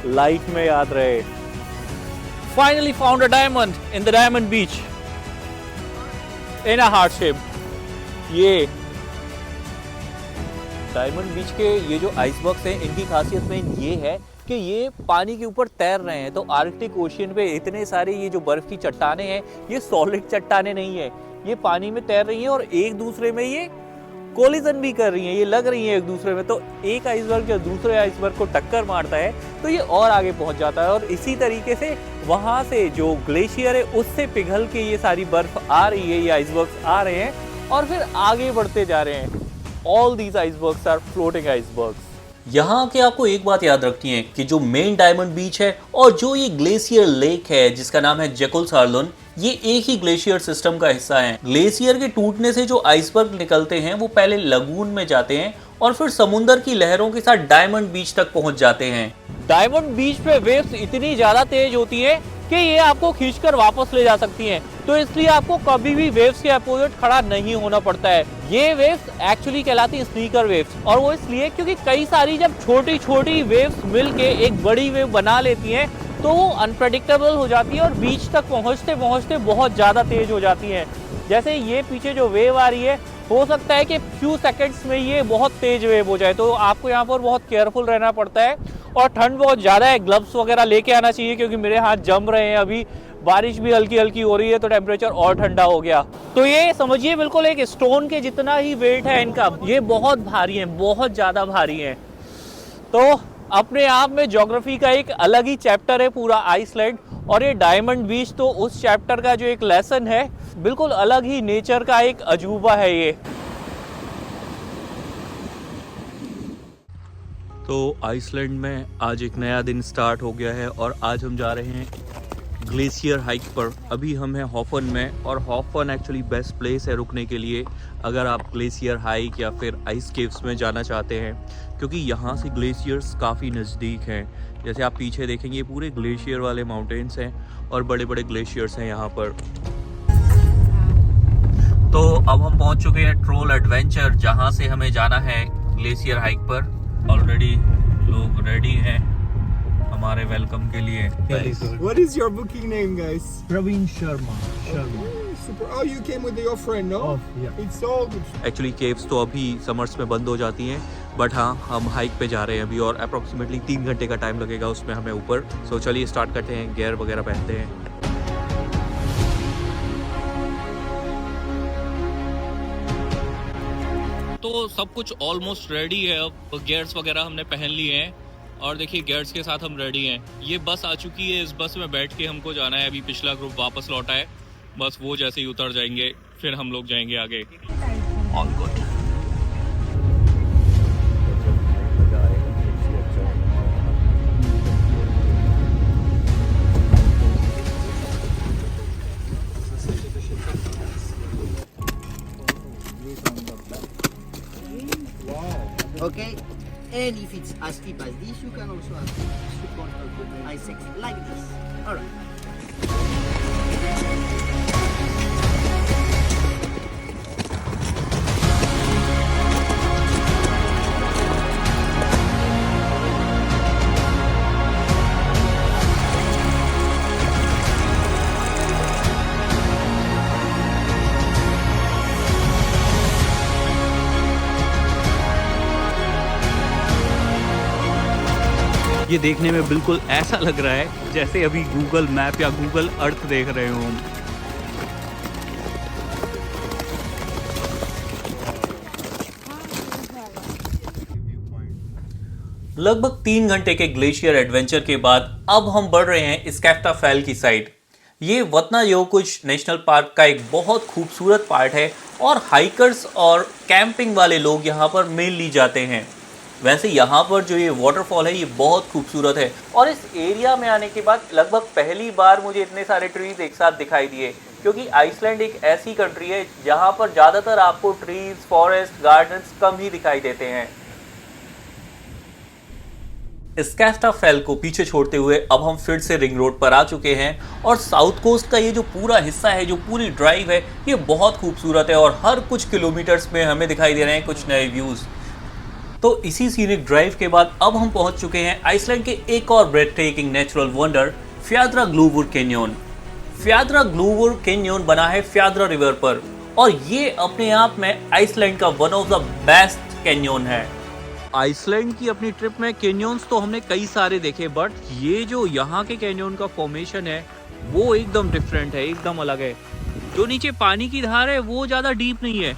लाइफ में याद रहे। Finally found a diamond in the diamond beach in a heart shape. ये डायमंड बीच के ये जो आइसबर्ग्स हैं इनकी खासियत में ये है कि ये पानी के ऊपर तैर रहे हैं। तो आर्कटिक ओशियन पे इतने सारे ये जो बर्फ की चट्टानें हैं ये सॉलिड चट्टानें नहीं है, ये पानी में तैर रही हैं और एक दूसरे में ये कोलिजन भी कर रही हैं, ये लग रही हैं एक दूसरे में। तो एक आइसबर्ग जब दूसरे आइसबर्ग को टक्कर मारता है तो ये और आगे पहुंच जाता है और इसी तरीके से वहां से जो ग्लेशियर है उससे पिघल के ये सारी बर्फ आ रही है, ये आइसबर्ग्स आ रहे हैं और फिर आगे बढ़ते जा रहे हैं। All these icebergs are floating icebergs. यहाँ के आपको एक बात याद रखनी है कि जो मेन डायमंड बीच है और जो ये ग्लेशियर लेक है जिसका नाम है जेकुलसार्लोन, ये एक ही ग्लेशियर सिस्टम का हिस्सा है। ग्लेशियर के टूटने से जो आइसबर्ग निकलते हैं वो पहले लगून में जाते हैं और फिर समुद्र की लहरों के साथ डायमंड बीच तक पहुंच जाते हैं। डायमंड बीच पे वेव्स इतनी ज्यादा तेज होती है कि ये आपको खींचकर वापस ले जा सकती हैं। तो इसलिए आपको कभी भी वेव्स के अपोजिट खड़ा नहीं होना पड़ता है। ये वेव्स एक्चुअली कहलाती हैं स्नीकर वेव्स, और वो इसलिए क्योंकि कई सारी जब छोटी छोटी वेव्स मिलके एक बड़ी वेव बना लेती हैं तो वो अनप्रेडिक्टेबल हो जाती है और बीच तक पहुंचते पहुंचते बहुत ज़्यादा तेज हो जाती हैं। जैसे ये पीछे जो वेव आ रही है, हो सकता है कि फ्यू सेकंड्स में ये बहुत तेज वेव हो जाए, तो आपको यहाँ पर बहुत केयरफुल रहना पड़ता है। और ठंड बहुत ज़्यादा है, ग्लव्स वगैरह लेके आना चाहिए क्योंकि मेरे हाथ जम रहे हैं। अभी बारिश भी हल्की हल्की हो रही है तो टेम्परेचर और ठंडा हो गया। तो ये समझिए बिल्कुल एक स्टोन के जितना ही वेट है इनका। ये बहुत भारी है, बहुत ज़्यादा भारी है। तो अपने आप में ज्योग्राफी का एक अलग ही चैप्टर है पूरा आइसलैंड, और ये डायमंड बीच तो उस चैप्टर का जो एक लेसन है, बिल्कुल अलग ही नेचर का एक अजूबा है ये। तो आइसलैंड में आज एक नया दिन स्टार्ट हो गया है और आज हम जा रहे हैं ग्लेशियर हाइक पर। अभी हम हैं हॉफन में, और हॉफन एक्चुअली बेस्ट प्लेस है रुकने के लिए अगर आप ग्लेशियर हाइक या फिर आइस केव्स में जाना चाहते हैं, क्योंकि यहाँ से ग्लेशियर्स काफ़ी नज़दीक हैं। जैसे आप पीछे देखेंगे, ये पूरे ग्लेशियर वाले माउंटेन्स हैं और बड़े बड़े ग्लेशियर्स हैं यहाँ पर। तो अब हम पहुँच चुके हैं ट्रोल एडवेंचर, जहाँ से हमें जाना है ग्लेशियर हाइक पर। ऑलरेडी लोग रेडी हैं हमारे वेलकम के लिए। What is your booking name, guys? Praveen Sharma. Sharma. Super. Oh, you came with your friend, no? Oh, yeah. It's all good. Actually caves तो अभी समर्स में बंद हो जाती हैं, बट हाँ हम हाइक पे जा रहे हैं अभी और अप्रोक्सीमेटली 3 घंटे का टाइम लगेगा उसमें हमें ऊपर। सो चलिए स्टार्ट करते हैं, गियर वगैरह पहनते हैं। तो सब कुछ ऑलमोस्ट रेडी है, अब गियर्स वगैरह हमने पहन लिए हैं और देखिए गियर्स के साथ हम रेडी हैं। ये बस आ चुकी है, इस बस में बैठ के हमको जाना है। अभी पिछला ग्रुप वापस लौटा है, बस वो जैसे ही उतर जाएंगे फिर हम लोग जाएंगे आगे। All good. Okay, and if it's as steep as this, you can also have support I6 like this. All right. ये देखने में बिल्कुल ऐसा लग रहा है जैसे अभी गूगल मैप या गूगल अर्थ देख रहे हो हम। लगभग 3 घंटे के ग्लेशियर एडवेंचर के बाद अब हम बढ़ रहे हैं स्कैफ्टा फैल की साइड। ये वतना योकुच नेशनल पार्क का एक बहुत खूबसूरत पार्ट है और हाइकर्स और कैंपिंग वाले लोग यहाँ पर मेनली जाते हैं। वैसे यहाँ पर जो ये वाटरफॉल है ये बहुत खूबसूरत है और इस एरिया में आने के बाद लगभग पहली बार मुझे इतने सारे ट्रीज एक साथ दिखाई दिए, क्योंकि आइसलैंड एक ऐसी कंट्री है जहाँ पर ज़्यादातर आपको ट्रीज, फॉरेस्ट, गार्डन्स कम ही दिखाई देते हैं। स्कैफ्टा फैल को पीछे छोड़ते हुए अब हम फिर से रिंग रोड पर आ चुके हैं और साउथ कोस्ट का ये जो पूरा हिस्सा है, जो पूरी ड्राइव है, ये बहुत खूबसूरत है और हर कुछ किलोमीटर्स में हमें दिखाई दे रहे हैं कुछ नए व्यूज़। तो इसी सीनिक ड्राइव के बाद अब हम पहुंच चुके हैं आइसलैंड के एक और breathtaking natural wonder Fjadrargljufur canyon. Fjadrargljufur canyon बना है फ्याद्रा रिवर पर और ये अपने आप में आइसलैंड का one of the best Canyon है। आइसलैंड की अपनी ट्रिप में कैन्यन्स तो हमने कई सारे देखे, बट ये जो यहाँ के कैन्यन का फॉर्मेशन है वो एकदम डिफरेंट है, एकदम अलग है। जो नीचे पानी की धार है वो ज़्यादा डीप नहीं है,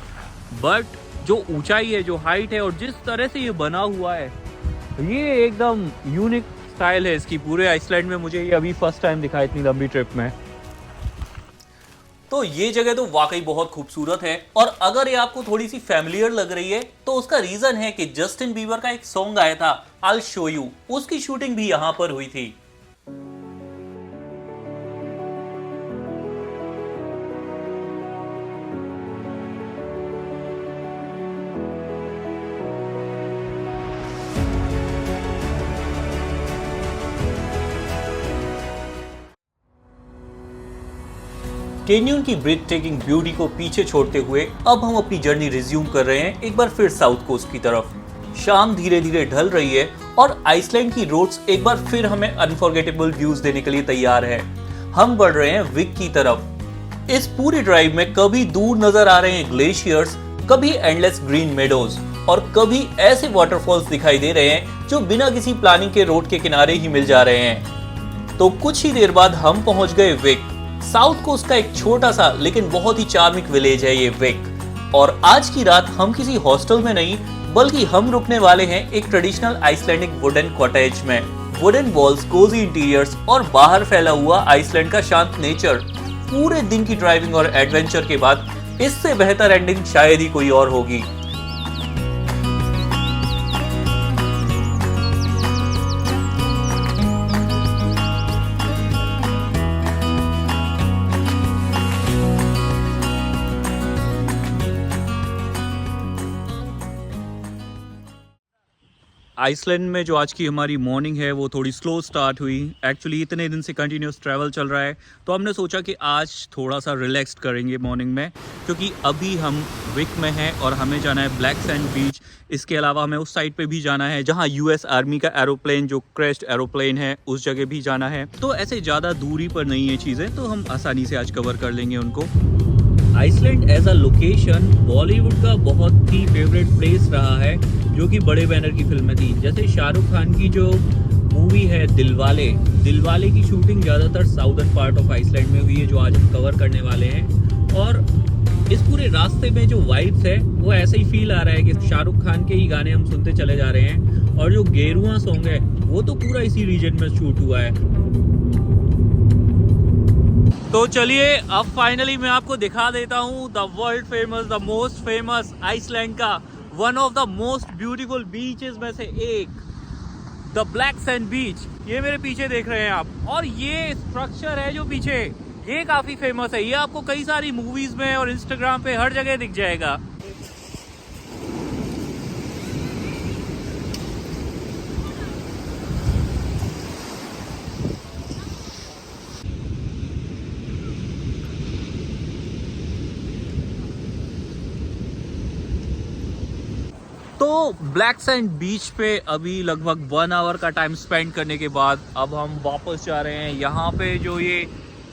बट जो ऊंचाई है, जो हाइट है और जिस तरह से ये बना हुआ है, ये एकदम यूनिक स्टाइल है इसकी। पूरे आइसलैंड में मुझे ये अभी फर्स्ट टाइम दिखा इतनी लंबी ट्रिप में। तो ये जगह तो वाकई बहुत खूबसूरत है और अगर ये आपको थोड़ी सी फैमिलियर लग रही है तो उसका रीजन है कि जस्टिन बीबर का एक सॉन्ग आया था आई शो यू, उसकी शूटिंग भी यहाँ पर हुई थी। कैन्यन की ब्रेथ टेकिंग ब्यूटी को पीछे छोड़ते हुए अब हम अपनी जर्नी रिज्यूम कर रहे हैं एक बार फिर साउथ कोस्ट की तरफ। शाम धीरे धीरे ढल रही है और आइसलैंड की रोड्स एक बार फिर हमें अनफॉरगेटेबल व्यूज देने के लिए तैयार है। हम बढ़ रहे हैं विक की तरफ। इस पूरी ड्राइव में कभी दूर नजर आ रहे हैं ग्लेशियर्स, कभी एंडलेस ग्रीन मेडोज और कभी ऐसे वाटरफॉल्स दिखाई दे रहे हैं जो बिना किसी प्लानिंग के रोड के किनारे ही मिल जा रहे हैं। तो कुछ ही देर बाद हम पहुंच गए विक। साउथ कोस्ट का एक छोटा सा लेकिन बहुत ही चार्मिंग विलेज है ये विक। और आज की रात हम किसी हॉस्टल में नहीं बल्कि हम रुकने वाले हैं एक ट्रेडिशनल आइसलैंडिक वुडन कॉटेज में। वुडन वॉल्स, कोजी इंटीरियर्स और बाहर फैला हुआ आइसलैंड का शांत नेचर। पूरे दिन की ड्राइविंग और एडवेंचर के बाद इससे बेहतर एंडिंग शायद ही कोई और होगी। आइसलैंड में जो आज की हमारी मॉर्निंग है वो थोड़ी स्लो स्टार्ट हुई। एक्चुअली इतने दिन से कंटिन्यूस ट्रैवल चल रहा है, तो हमने सोचा कि आज थोड़ा सा रिलैक्स करेंगे मॉर्निंग में, क्योंकि अभी हम विक में हैं और हमें जाना है ब्लैक सैंड बीच। इसके अलावा हमें उस साइड पे भी जाना है जहाँ US आर्मी का एरोप्लेन, जो क्रैश्ड एरोप्लेन है, उस जगह भी जाना है। तो ऐसे ज़्यादा दूरी पर नहीं है चीज़ें, तो हम आसानी से आज कवर कर लेंगे उनको। Iceland as a location Bollywood का बहुत ही फेवरेट प्लेस रहा है, जो कि बड़े बैनर की फिल्में थी। जैसे शाहरुख खान की जो मूवी है दिलवाले की शूटिंग ज़्यादातर साउदर्न पार्ट ऑफ आइसलैंड में हुई है, जो आज हम कवर करने वाले हैं। और इस पूरे रास्ते में जो वाइब्स है वो ऐसे ही फील आ रहा है कि शाहरुख खान के ही गाने हम सुनते चले जा रहे हैं। और जो गेरुआ सॉन्ग है वो तो पूरा इसी रीजन में शूट हुआ है। तो चलिए अब फाइनली मैं आपको दिखा देता हूँ the world famous, the most famous Iceland का one of the most beautiful beaches में से एक, द ब्लैक सैंड बीच। ये मेरे पीछे देख रहे हैं आप, और ये स्ट्रक्चर है जो पीछे, ये काफी फेमस है। ये आपको कई सारी मूवीज में और इंस्टाग्राम पे हर जगह दिख जाएगा। तो ब्लैक सैंड बीच पे अभी लगभग 1 आवर का टाइम स्पेंड करने के बाद अब हम वापस जा रहे हैं। यहाँ पे जो ये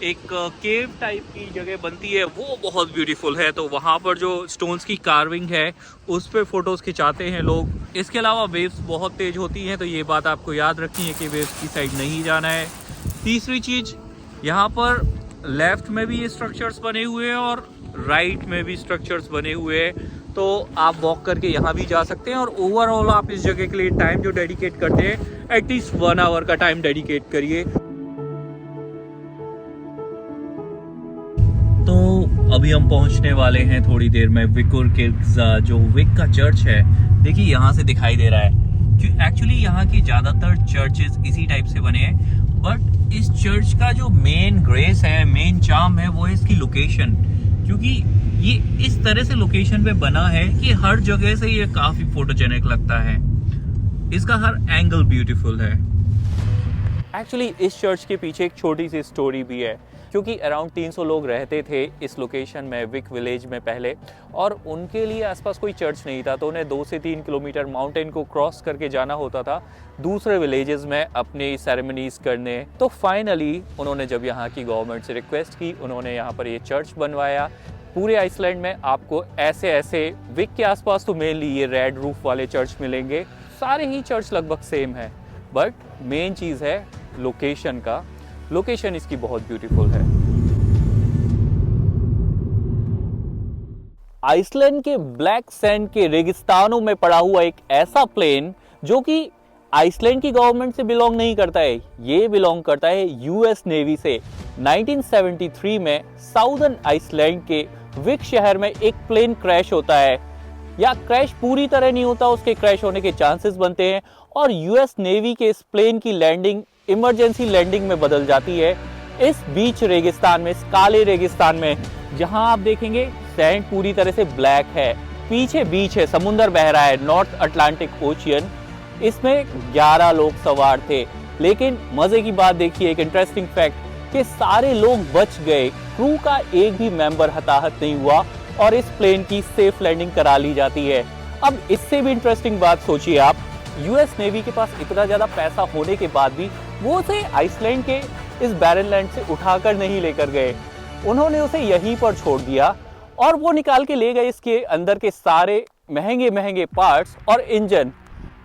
एक केव टाइप की जगह बनती है वो बहुत ब्यूटीफुल है, तो वहाँ पर जो स्टोन्स की कार्विंग है उस पे फोटोज खिंचाते हैं लोग। इसके अलावा वेव्स बहुत तेज होती हैं, तो ये बात आपको याद रखनी है कि वेव्स की साइड नहीं जाना है। तीसरी चीज़, यहाँ पर लेफ्ट में भी ये स्ट्रक्चर्स बने हुए हैं और राइट में भी स्ट्रक्चर्स बने हुए हैं, तो आप वॉक करके यहाँ भी जा सकते हैं। और ओवरऑल आप इस जगह के लिए टाइम जो डेडिकेट करते हैं, एटलीस्ट 1 आवर का टाइम डेडिकेट करिए। तो अभी हम पहुंचने वाले हैं थोड़ी देर में विकुर्किर्क्जा, जो विक का चर्च है। देखिए यहाँ से दिखाई दे रहा है। एक्चुअली यहाँ के ज़्यादातर चर्चेस इसी टाइप से बने हैं, बट इस चर्च का जो मेन ग्रेस है, मेन चार्म है, वो है इसकी लोकेशन। क्योंकि ये इस तरह से लोकेशन पे बना है कि हर जगह से ये काफी फोटोजेनिक लगता है। इसका हर एंगल ब्यूटीफुल है। एक्चुअली इस चर्च के पीछे एक छोटी सी स्टोरी भी है, क्योंकि अराउंड 300 लोग रहते थे इस लोकेशन में, विक विलेज में पहले, और उनके लिए आसपास कोई चर्च नहीं था, तो उन्हें 2 से 3 किलोमीटर माउंटेन को क्रॉस करके जाना होता था दूसरे विलेजेस में अपनी सेरेमनीज करने। तो फाइनली उन्होंने जब यहाँ की गवर्नमेंट से रिक्वेस्ट की, उन्होंने यहाँ पर ये चर्च बनवाया। पूरे आइसलैंड में आपको ऐसे विक के आसपास तो मेनली ये रेड रूफ वाले चर्च मिलेंगे। सारे ही चर्च लगभग सेम है, बट मेन चीज़ है लोकेशन का। लोकेशन इसकी बहुत ब्यूटीफुल है। आइसलैंड के ब्लैक सैंड के रेगिस्तानों में पड़ा हुआ एक ऐसा प्लेन जो कि आइसलैंड की गवर्नमेंट से बिलोंग नहीं करता है, ये बिलोंग करता है US नेवी से। 1973 में साउदर्न आइसलैंड के विक शहर में एक प्लेन क्रैश होता है, या क्रैश पूरी तरह नहीं होता, उसके क्रैश होने के चांसेस बनते हैं, और US नेवी के इस प्लेन की लैंडिंग इमरजेंसी लैंडिंग में बदल जाती है इस बीच रेगिस्तान में, इस काले रेगिस्तान में, जहां आप देखेंगे सैंड पूरी तरह से ब्लैक है। पीछे बीच है, समुंदर बह रहा है, नॉर्थ अटलांटिक ओशियन। इसमें 11 लोग सवार थे, लेकिन मजे की बात देखिए, एक इंटरेस्टिंग फैक्ट, कि सारे लोग बच गए, क्रू का एक भी मेंबर हताहत नहीं हुआ, और इस प्लेन की सेफ लैंडिंग करा ली जाती है। अब इससे भी इंटरेस्टिंग बात सोचिए आप, US नेवी के पास इतना ज्यादा पैसा होने के बाद भी वो उसे आइसलैंड के इस बैरन लैंड से उठाकर नहीं लेकर गए, उन्होंने उसे यहीं पर छोड़ दिया, और वो निकाल के ले गए इसके अंदर के सारे महंगे महंगे पार्ट्स और इंजन।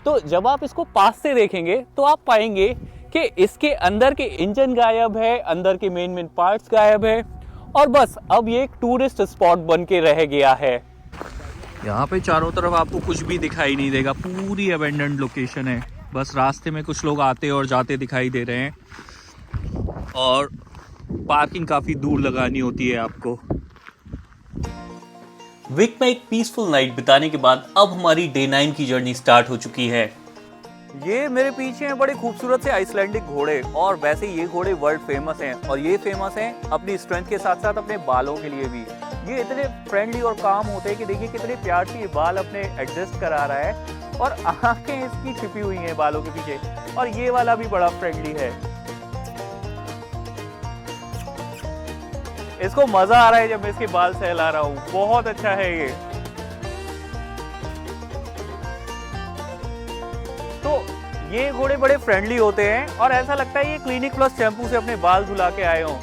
तो जब आप इसको पास से देखेंगे तो आप पाएंगे कि इसके अंदर के इंजन गायब है, अंदर के मेन पार्ट्स गायब है, और बस अब ये एक टूरिस्ट स्पॉट बन के रह गया है। यहाँ पे चारों तरफ आपको कुछ भी दिखाई नहीं देगा, पूरी अबेंडेंड लोकेशन है। बस रास्ते में कुछ लोग आते और जाते दिखाई दे रहे हैं, और पार्किंग काफ़ी दूर लगानी होती है आपको। विक में एक पीसफुल नाइट बिताने के बाद अब हमारी डे 9 की जर्नी स्टार्ट हो चुकी है। ये मेरे पीछे हैं बड़े खूबसूरत से आइसलैंडिक घोड़े, और वैसे ये घोड़े वर्ल्ड फेमस हैं, और ये फेमस हैं अपनी स्ट्रेंथ के साथ साथ अपने बालों के लिए भी। ये इतने फ्रेंडली और काम होते हैं कि देखिए कितने प्यार से ये बाल अपने एडजस्ट करा रहा है, और आंखें इसकी छिपी हुई हैं बालों के पीछे, और ये वाला भी बड़ा फ्रेंडली है। इसको मजा आ रहा है जब मैं इसके बाल सहला रहा हूँ, बहुत अच्छा है ये। तो ये घोड़े बड़े फ्रेंडली होते हैं, और ऐसा लगता है ये क्लिनिक प्लस शैम्पू से अपने बाल धुला के आए हों।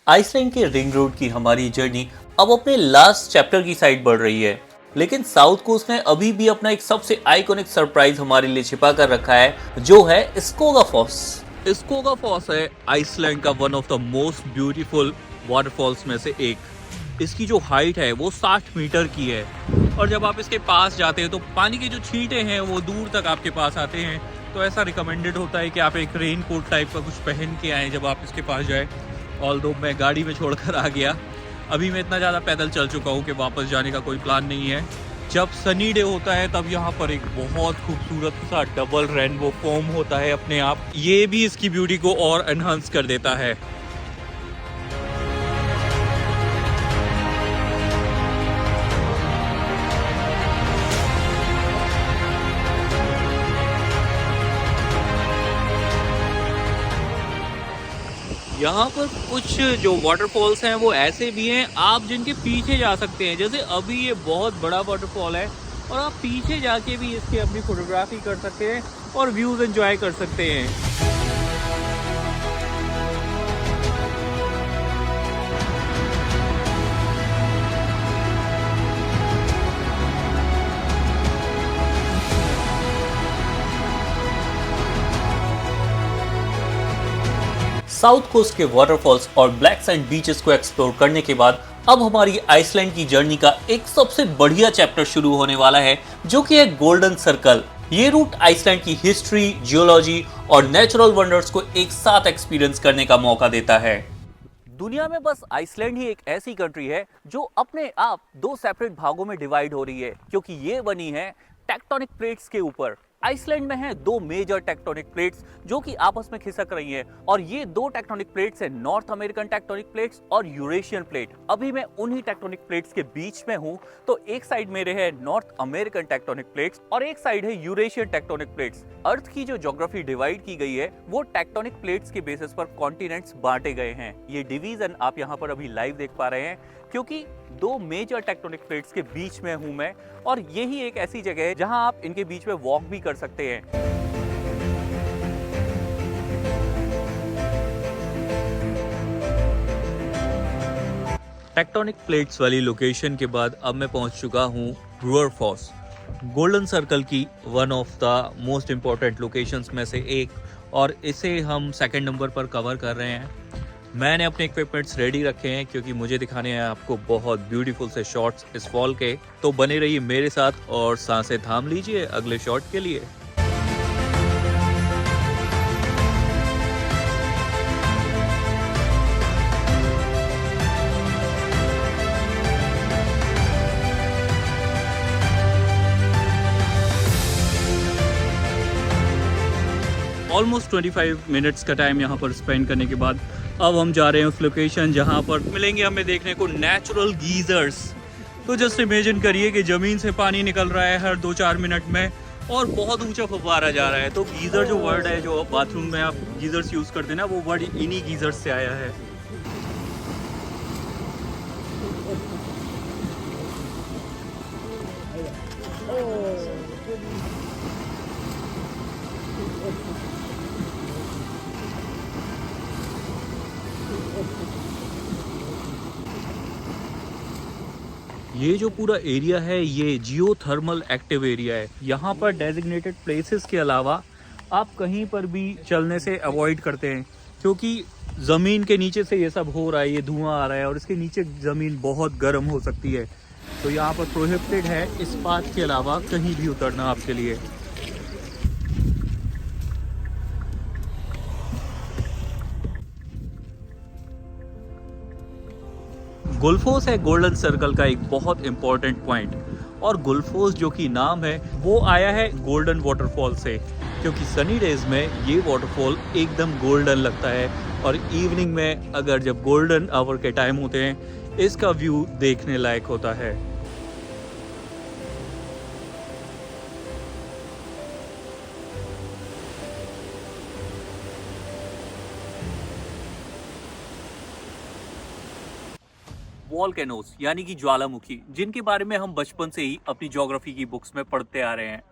आइसलैंड के रिंग रोड की हमारी जर्नी अब अपने लास्ट चैप्टर की साइड बढ़ रही है, लेकिन साउथ कोस्ट ने अभी भी अपना एक सबसे आइकॉनिक सरप्राइज हमारे लिए छिपा कर रखा है, जो है स्कोगाफॉस। स्कोगाफॉस है आइसलैंड का one of the most beautiful waterfalls में से एक। इसकी जो हाइट है वो 60 मीटर की है, और जब आप इसके पास जाते हैं तो पानी के जो छींटे हैं वो दूर तक आपके पास आते हैं। तो ऐसा रिकमेंडेड होता है कि आप एक रेन कोट टाइप का कुछ पहन के आएँ जब आप इसके पास जाए। ऑल्दो मैं गाड़ी में छोड़कर आ गया, अभी मैं इतना ज़्यादा पैदल चल चुका हूँ कि वापस जाने का कोई प्लान नहीं है। जब सनी डे होता है तब यहाँ पर एक बहुत खूबसूरत सा डबल रेनबो फॉर्म होता है अपने आप, ये भी इसकी ब्यूटी को और एनहांस कर देता है। यहाँ पर कुछ जो वाटरफॉल्स हैं वो ऐसे भी हैं आप जिनके पीछे जा सकते हैं। जैसे अभी ये बहुत बड़ा वाटरफॉल है, और आप पीछे जाके भी इसके अपनी फोटोग्राफी कर सकते हैं और व्यूज एंजॉय कर सकते हैं। साउथ कोस्ट के वाटरफॉल्स और ब्लैक सैंड बीचेस को एक्सप्लोर करने के बाद अब हमारी आइसलैंड की जर्नी का एक सबसे बढ़िया चैप्टर शुरू होने वाला है, जो कि है गोल्डन सर्कल। ये रूट आइसलैंड की हिस्ट्री, जियोलॉजी और नेचुरल वंडर्स को एक साथ एक्सपीरियंस करने का मौका देता है। दुनिया में बस आइसलैंड ही एक ऐसी कंट्री है जो अपने आप दो सेपरेट भागों में डिवाइड हो रही है, क्योंकि ये बनी है टेक्टोनिक प्लेट्स के ऊपर। आइसलैंड में हैं दो मेजर टेक्टोनिक प्लेट्स जो कि आपस में खिसक रही हैं, और ये दो टेक्टोनिक प्लेट्स हैं नॉर्थ अमेरिकन टेक्टोनिक प्लेट्स और यूरेशियन प्लेट। अभी मैं उन्हीं टेक्टोनिक प्लेट्स के बीच में हूं, तो एक साइड मेरे है नॉर्थ अमेरिकन टेक्टोनिक प्लेट्स और एक साइड है यूरेशियन टेक्टोनिक प्लेट्स। अर्थ की जो ज्योग्राफी डिवाइड की गई है वो टेक्टोनिक प्लेट्स के बेसिस पर कॉन्टिनेंट्स बांटे गए हैं। ये डिवीजन आप यहाँ पर अभी लाइव देख पा रहे हैं, क्योंकि दो मेजर टेक्टोनिक प्लेट्स के बीच में हूं मैं, और यही एक ऐसी जगह है जहां आप इनके बीच में वॉक भी कर सकते हैं। टेक्टोनिक प्लेट्स वाली लोकेशन के बाद अब मैं पहुंच चुका हूं ब्रूअर फॉल्स, गोल्डन सर्कल की one of the most important locations में से एक, और इसे हम सेकंड नंबर पर कवर कर रहे हैं। मैंने अपने इक्विपमेंट्स रेडी रखे हैं क्योंकि मुझे दिखाने हैं आपको बहुत ब्यूटीफुल से शॉट्स इस फॉल के। तो बने रहिए मेरे साथ और सांसें थाम लीजिए अगले शॉट के लिए। ऑलमोस्ट 25 मिनट्स का टाइम यहाँ पर स्पेंड करने के बाद अब हम जा रहे हैं उस लोकेशन जहाँ पर मिलेंगे हमें देखने को नेचुरल गीजर्स। तो जस्ट इमेजिन करिए कि ज़मीन से पानी निकल रहा है हर 2-4 मिनट में, और बहुत ऊंचा फव्वारा जा रहा है। तो गीज़र जो वर्ड है, जो बाथरूम में आप गीज़र्स यूज़ करते हैं ना, वो वर्ड इन्हीं गीजर्स से आया है। ये जो पूरा एरिया है ये जियोथर्मल एक्टिव एरिया है। यहाँ पर डेजिग्नेटेड प्लेसेस के अलावा आप कहीं पर भी चलने से अवॉइड करते हैं, क्योंकि ज़मीन के नीचे से ये सब हो रहा है, ये धुआं आ रहा है और इसके नीचे ज़मीन बहुत गर्म हो सकती है। तो यहाँ पर प्रोहिबिटेड है इस पाथ के अलावा कहीं भी उतरना आपके लिए। गोल्फोस है गोल्डन सर्कल का एक बहुत इंपॉर्टेंट पॉइंट, और गुल्फोस जो कि नाम है वो आया है गोल्डन वाटरफॉल से, क्योंकि सनी डेज में ये वाटरफॉल एकदम गोल्डन लगता है और इवनिंग में अगर जब गोल्डन आवर के टाइम होते हैं इसका व्यू देखने लायक होता है। वॉल्केनोस यानी कि ज्वालामुखी, जिनके बारे में हम बचपन से ही अपनी ज्योग्राफी की बुक्स में पढ़ते आ रहे हैं।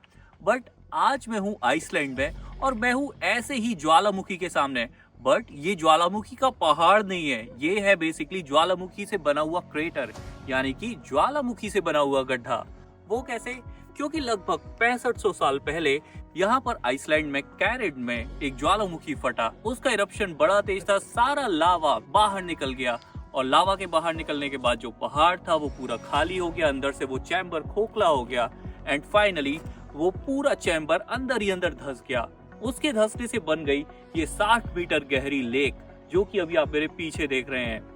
बट आज मैं हूँ आइसलैंड में और मैं हूँ ऐसे ही ज्वालामुखी के सामने। बट ये ज्वालामुखी का पहाड़ नहीं है, ये है बेसिकली ज्वालामुखी से बना हुआ क्रेटर, यानी कि ज्वालामुखी से बना हुआ गड्ढा। वो कैसे? क्योंकि लगभग 6500 साल पहले यहाँ पर आइसलैंड में कैरेड में एक ज्वालामुखी फटा। उसका इरप्शन बड़ा तेज था, सारा लावा बाहर निकल गया और लावा के बाहर निकलने के बाद जो पहाड़ था वो पूरा खाली हो गया, अंदर से वो चैम्बर खोखला हो गया एंड फाइनली वो पूरा चैम्बर अंदर ही अंदर धंस गया। उसके धंसने से बन गई ये 60 मीटर गहरी लेक, जो कि अभी आप मेरे पीछे देख रहे हैं।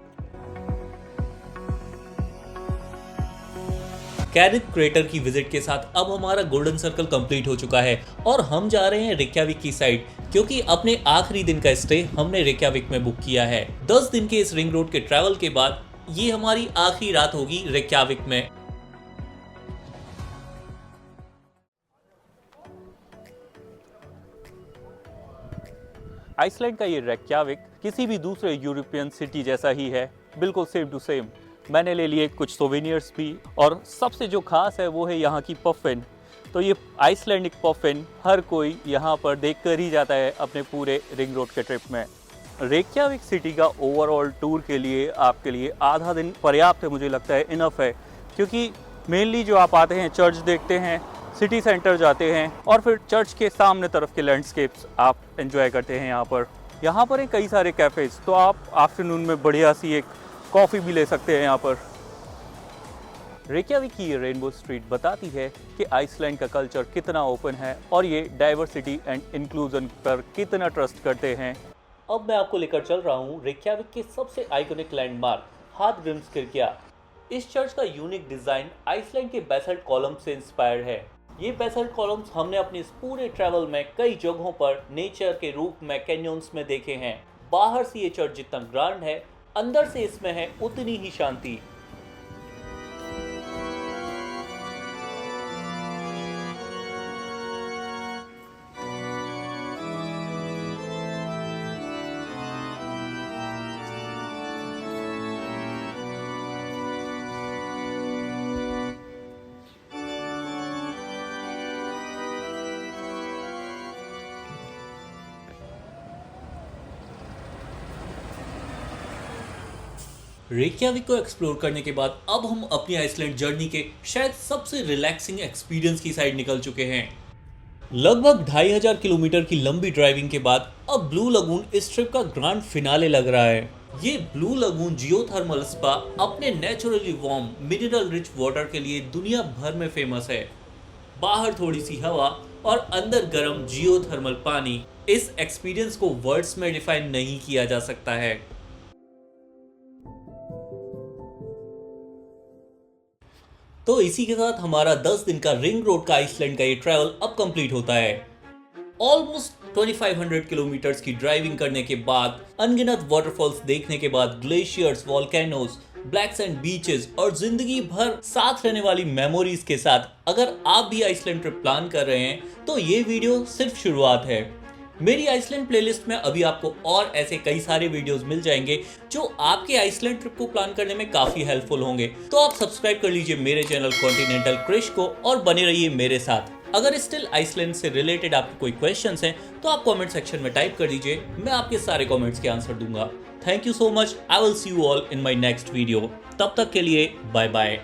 कैरेट क्रेटर की विजिट के साथ अब हमारा गोल्डन सर्कल कंप्लीट हो चुका है और हम जा रहे हैं रेक्याविक की साइड, क्योंकि अपने आखिरी दिन का स्टे हमने रेक्याविक में बुक किया है। 10 दिन के इस रिंग रोड के ट्रैवल के बाद ये हमारी आखिरी रात होगी रेक्याविक में। आइसलैंड का ये रेक्याविक किसी भी दूसरे यूरोपियन सिटी जैसा ही है, बिल्कुल सेम टू सेम। मैंने ले लिए कुछ सोवेनियर्स भी और सबसे जो खास है वो है यहाँ की पफिन। तो ये आइसलैंडिक पफिन हर कोई यहाँ पर देख कर ही जाता है अपने पूरे रिंग रोड के ट्रिप में। रेक्याविक सिटी का ओवरऑल टूर के लिए आपके लिए आधा दिन पर्याप्त है, मुझे लगता है इनफ है, क्योंकि मेनली जो आप आते हैं चर्च देखते हैं, सिटी सेंटर जाते हैं और फिर चर्च के सामने तरफ के लैंडस्केप्स आप एंजॉय करते हैं। यहाँ पर कई सारे कैफ़ेज़, तो आप आफ्टरनून में बढ़िया सी एक कॉफ़ी भी ले सकते हैं यहाँ पर। रेक्याविक की ये रेनबो स्ट्रीट बताती है कि आइसलैंड का कल्चर कितना ओपन है और ये डाइवर्सिटी एंड इंक्लूजन पर कितना ट्रस्ट करते हैं। अब मैं आपको लेकर चल रहा हूँ रेक्याविक के सबसे आइकॉनिक लैंडमार्क हादग्रिम्सकिर्क्या। इस चर्च का यूनिक डिजाइन आइसलैंड के बेसल्ट कॉलम्स से इंस्पायर्ड है। ये बेसल्ट कॉलम्स हमने अपने इस पूरे ट्रैवल में कई जगहों पर नेचर के रूप में कैन्यन्स में देखे हैं। बाहर से ये चर्च जितना ग्रांड है, अंदर से इसमें है उतनी ही शांति। रेक्याविक को एक्सप्लोर करने के बाद अब हम अपनी आइसलैंड जर्नी के शायद सबसे रिलैक्सिंग एक्सपीरियंस की साइड निकल चुके हैं। लगभग 2500 किलोमीटर की लंबी ड्राइविंग के बाद अब ब्लू लगून इस ट्रिप का ग्रैंड फिनाले लग रहा है। ये ब्लू लगून जियोथर्मल स्पा अपने naturally warm mineral rich water के लिए दुनिया भर में फेमस है। बाहर थोड़ी सी हवा और अंदर गर्म जियोथर्मल पानी, इस एक्सपीरियंस को वर्ड्स में डिफाइन नहीं किया जा सकता है। तो इसी के साथ हमारा 10 दिन का रिंग रोड का आइसलैंड का ये ट्रैवल अब कंप्लीट होता है। ऑलमोस्ट 2500 किलोमीटर्स की ड्राइविंग करने के बाद, अनगिनत वाटरफॉल्स देखने के बाद, glaciers, volcanoes, black sand beaches और जिंदगी भर साथ रहने वाली मेमोरीज के साथ अगर आप भी आइसलैंड ट्रिप प्लान कर रहे हैं तो ये वीडियो सिर्फ शुरुआत है। मेरी आइसलैंड प्लेलिस्ट में अभी आपको और ऐसे कई सारे वीडियोस मिल जाएंगे जो आपके आइसलैंड ट्रिप को प्लान करने में काफी हेल्पफुल होंगे। तो आप सब्सक्राइब कर लीजिए मेरे चैनल कॉन्टिनेंटल क्रिश को और बने रहिए मेरे साथ। अगर स्टिल आइसलैंड से रिलेटेड आपके कोई क्वेश्चंस हैं तो आप कमेंट सेक्शन में टाइप कर दीजिए, मैं आपके सारे कमेंट्स के आंसर दूंगा। Thank you so much. I will see you all in my next video. तब तक के लिए बाय बाय।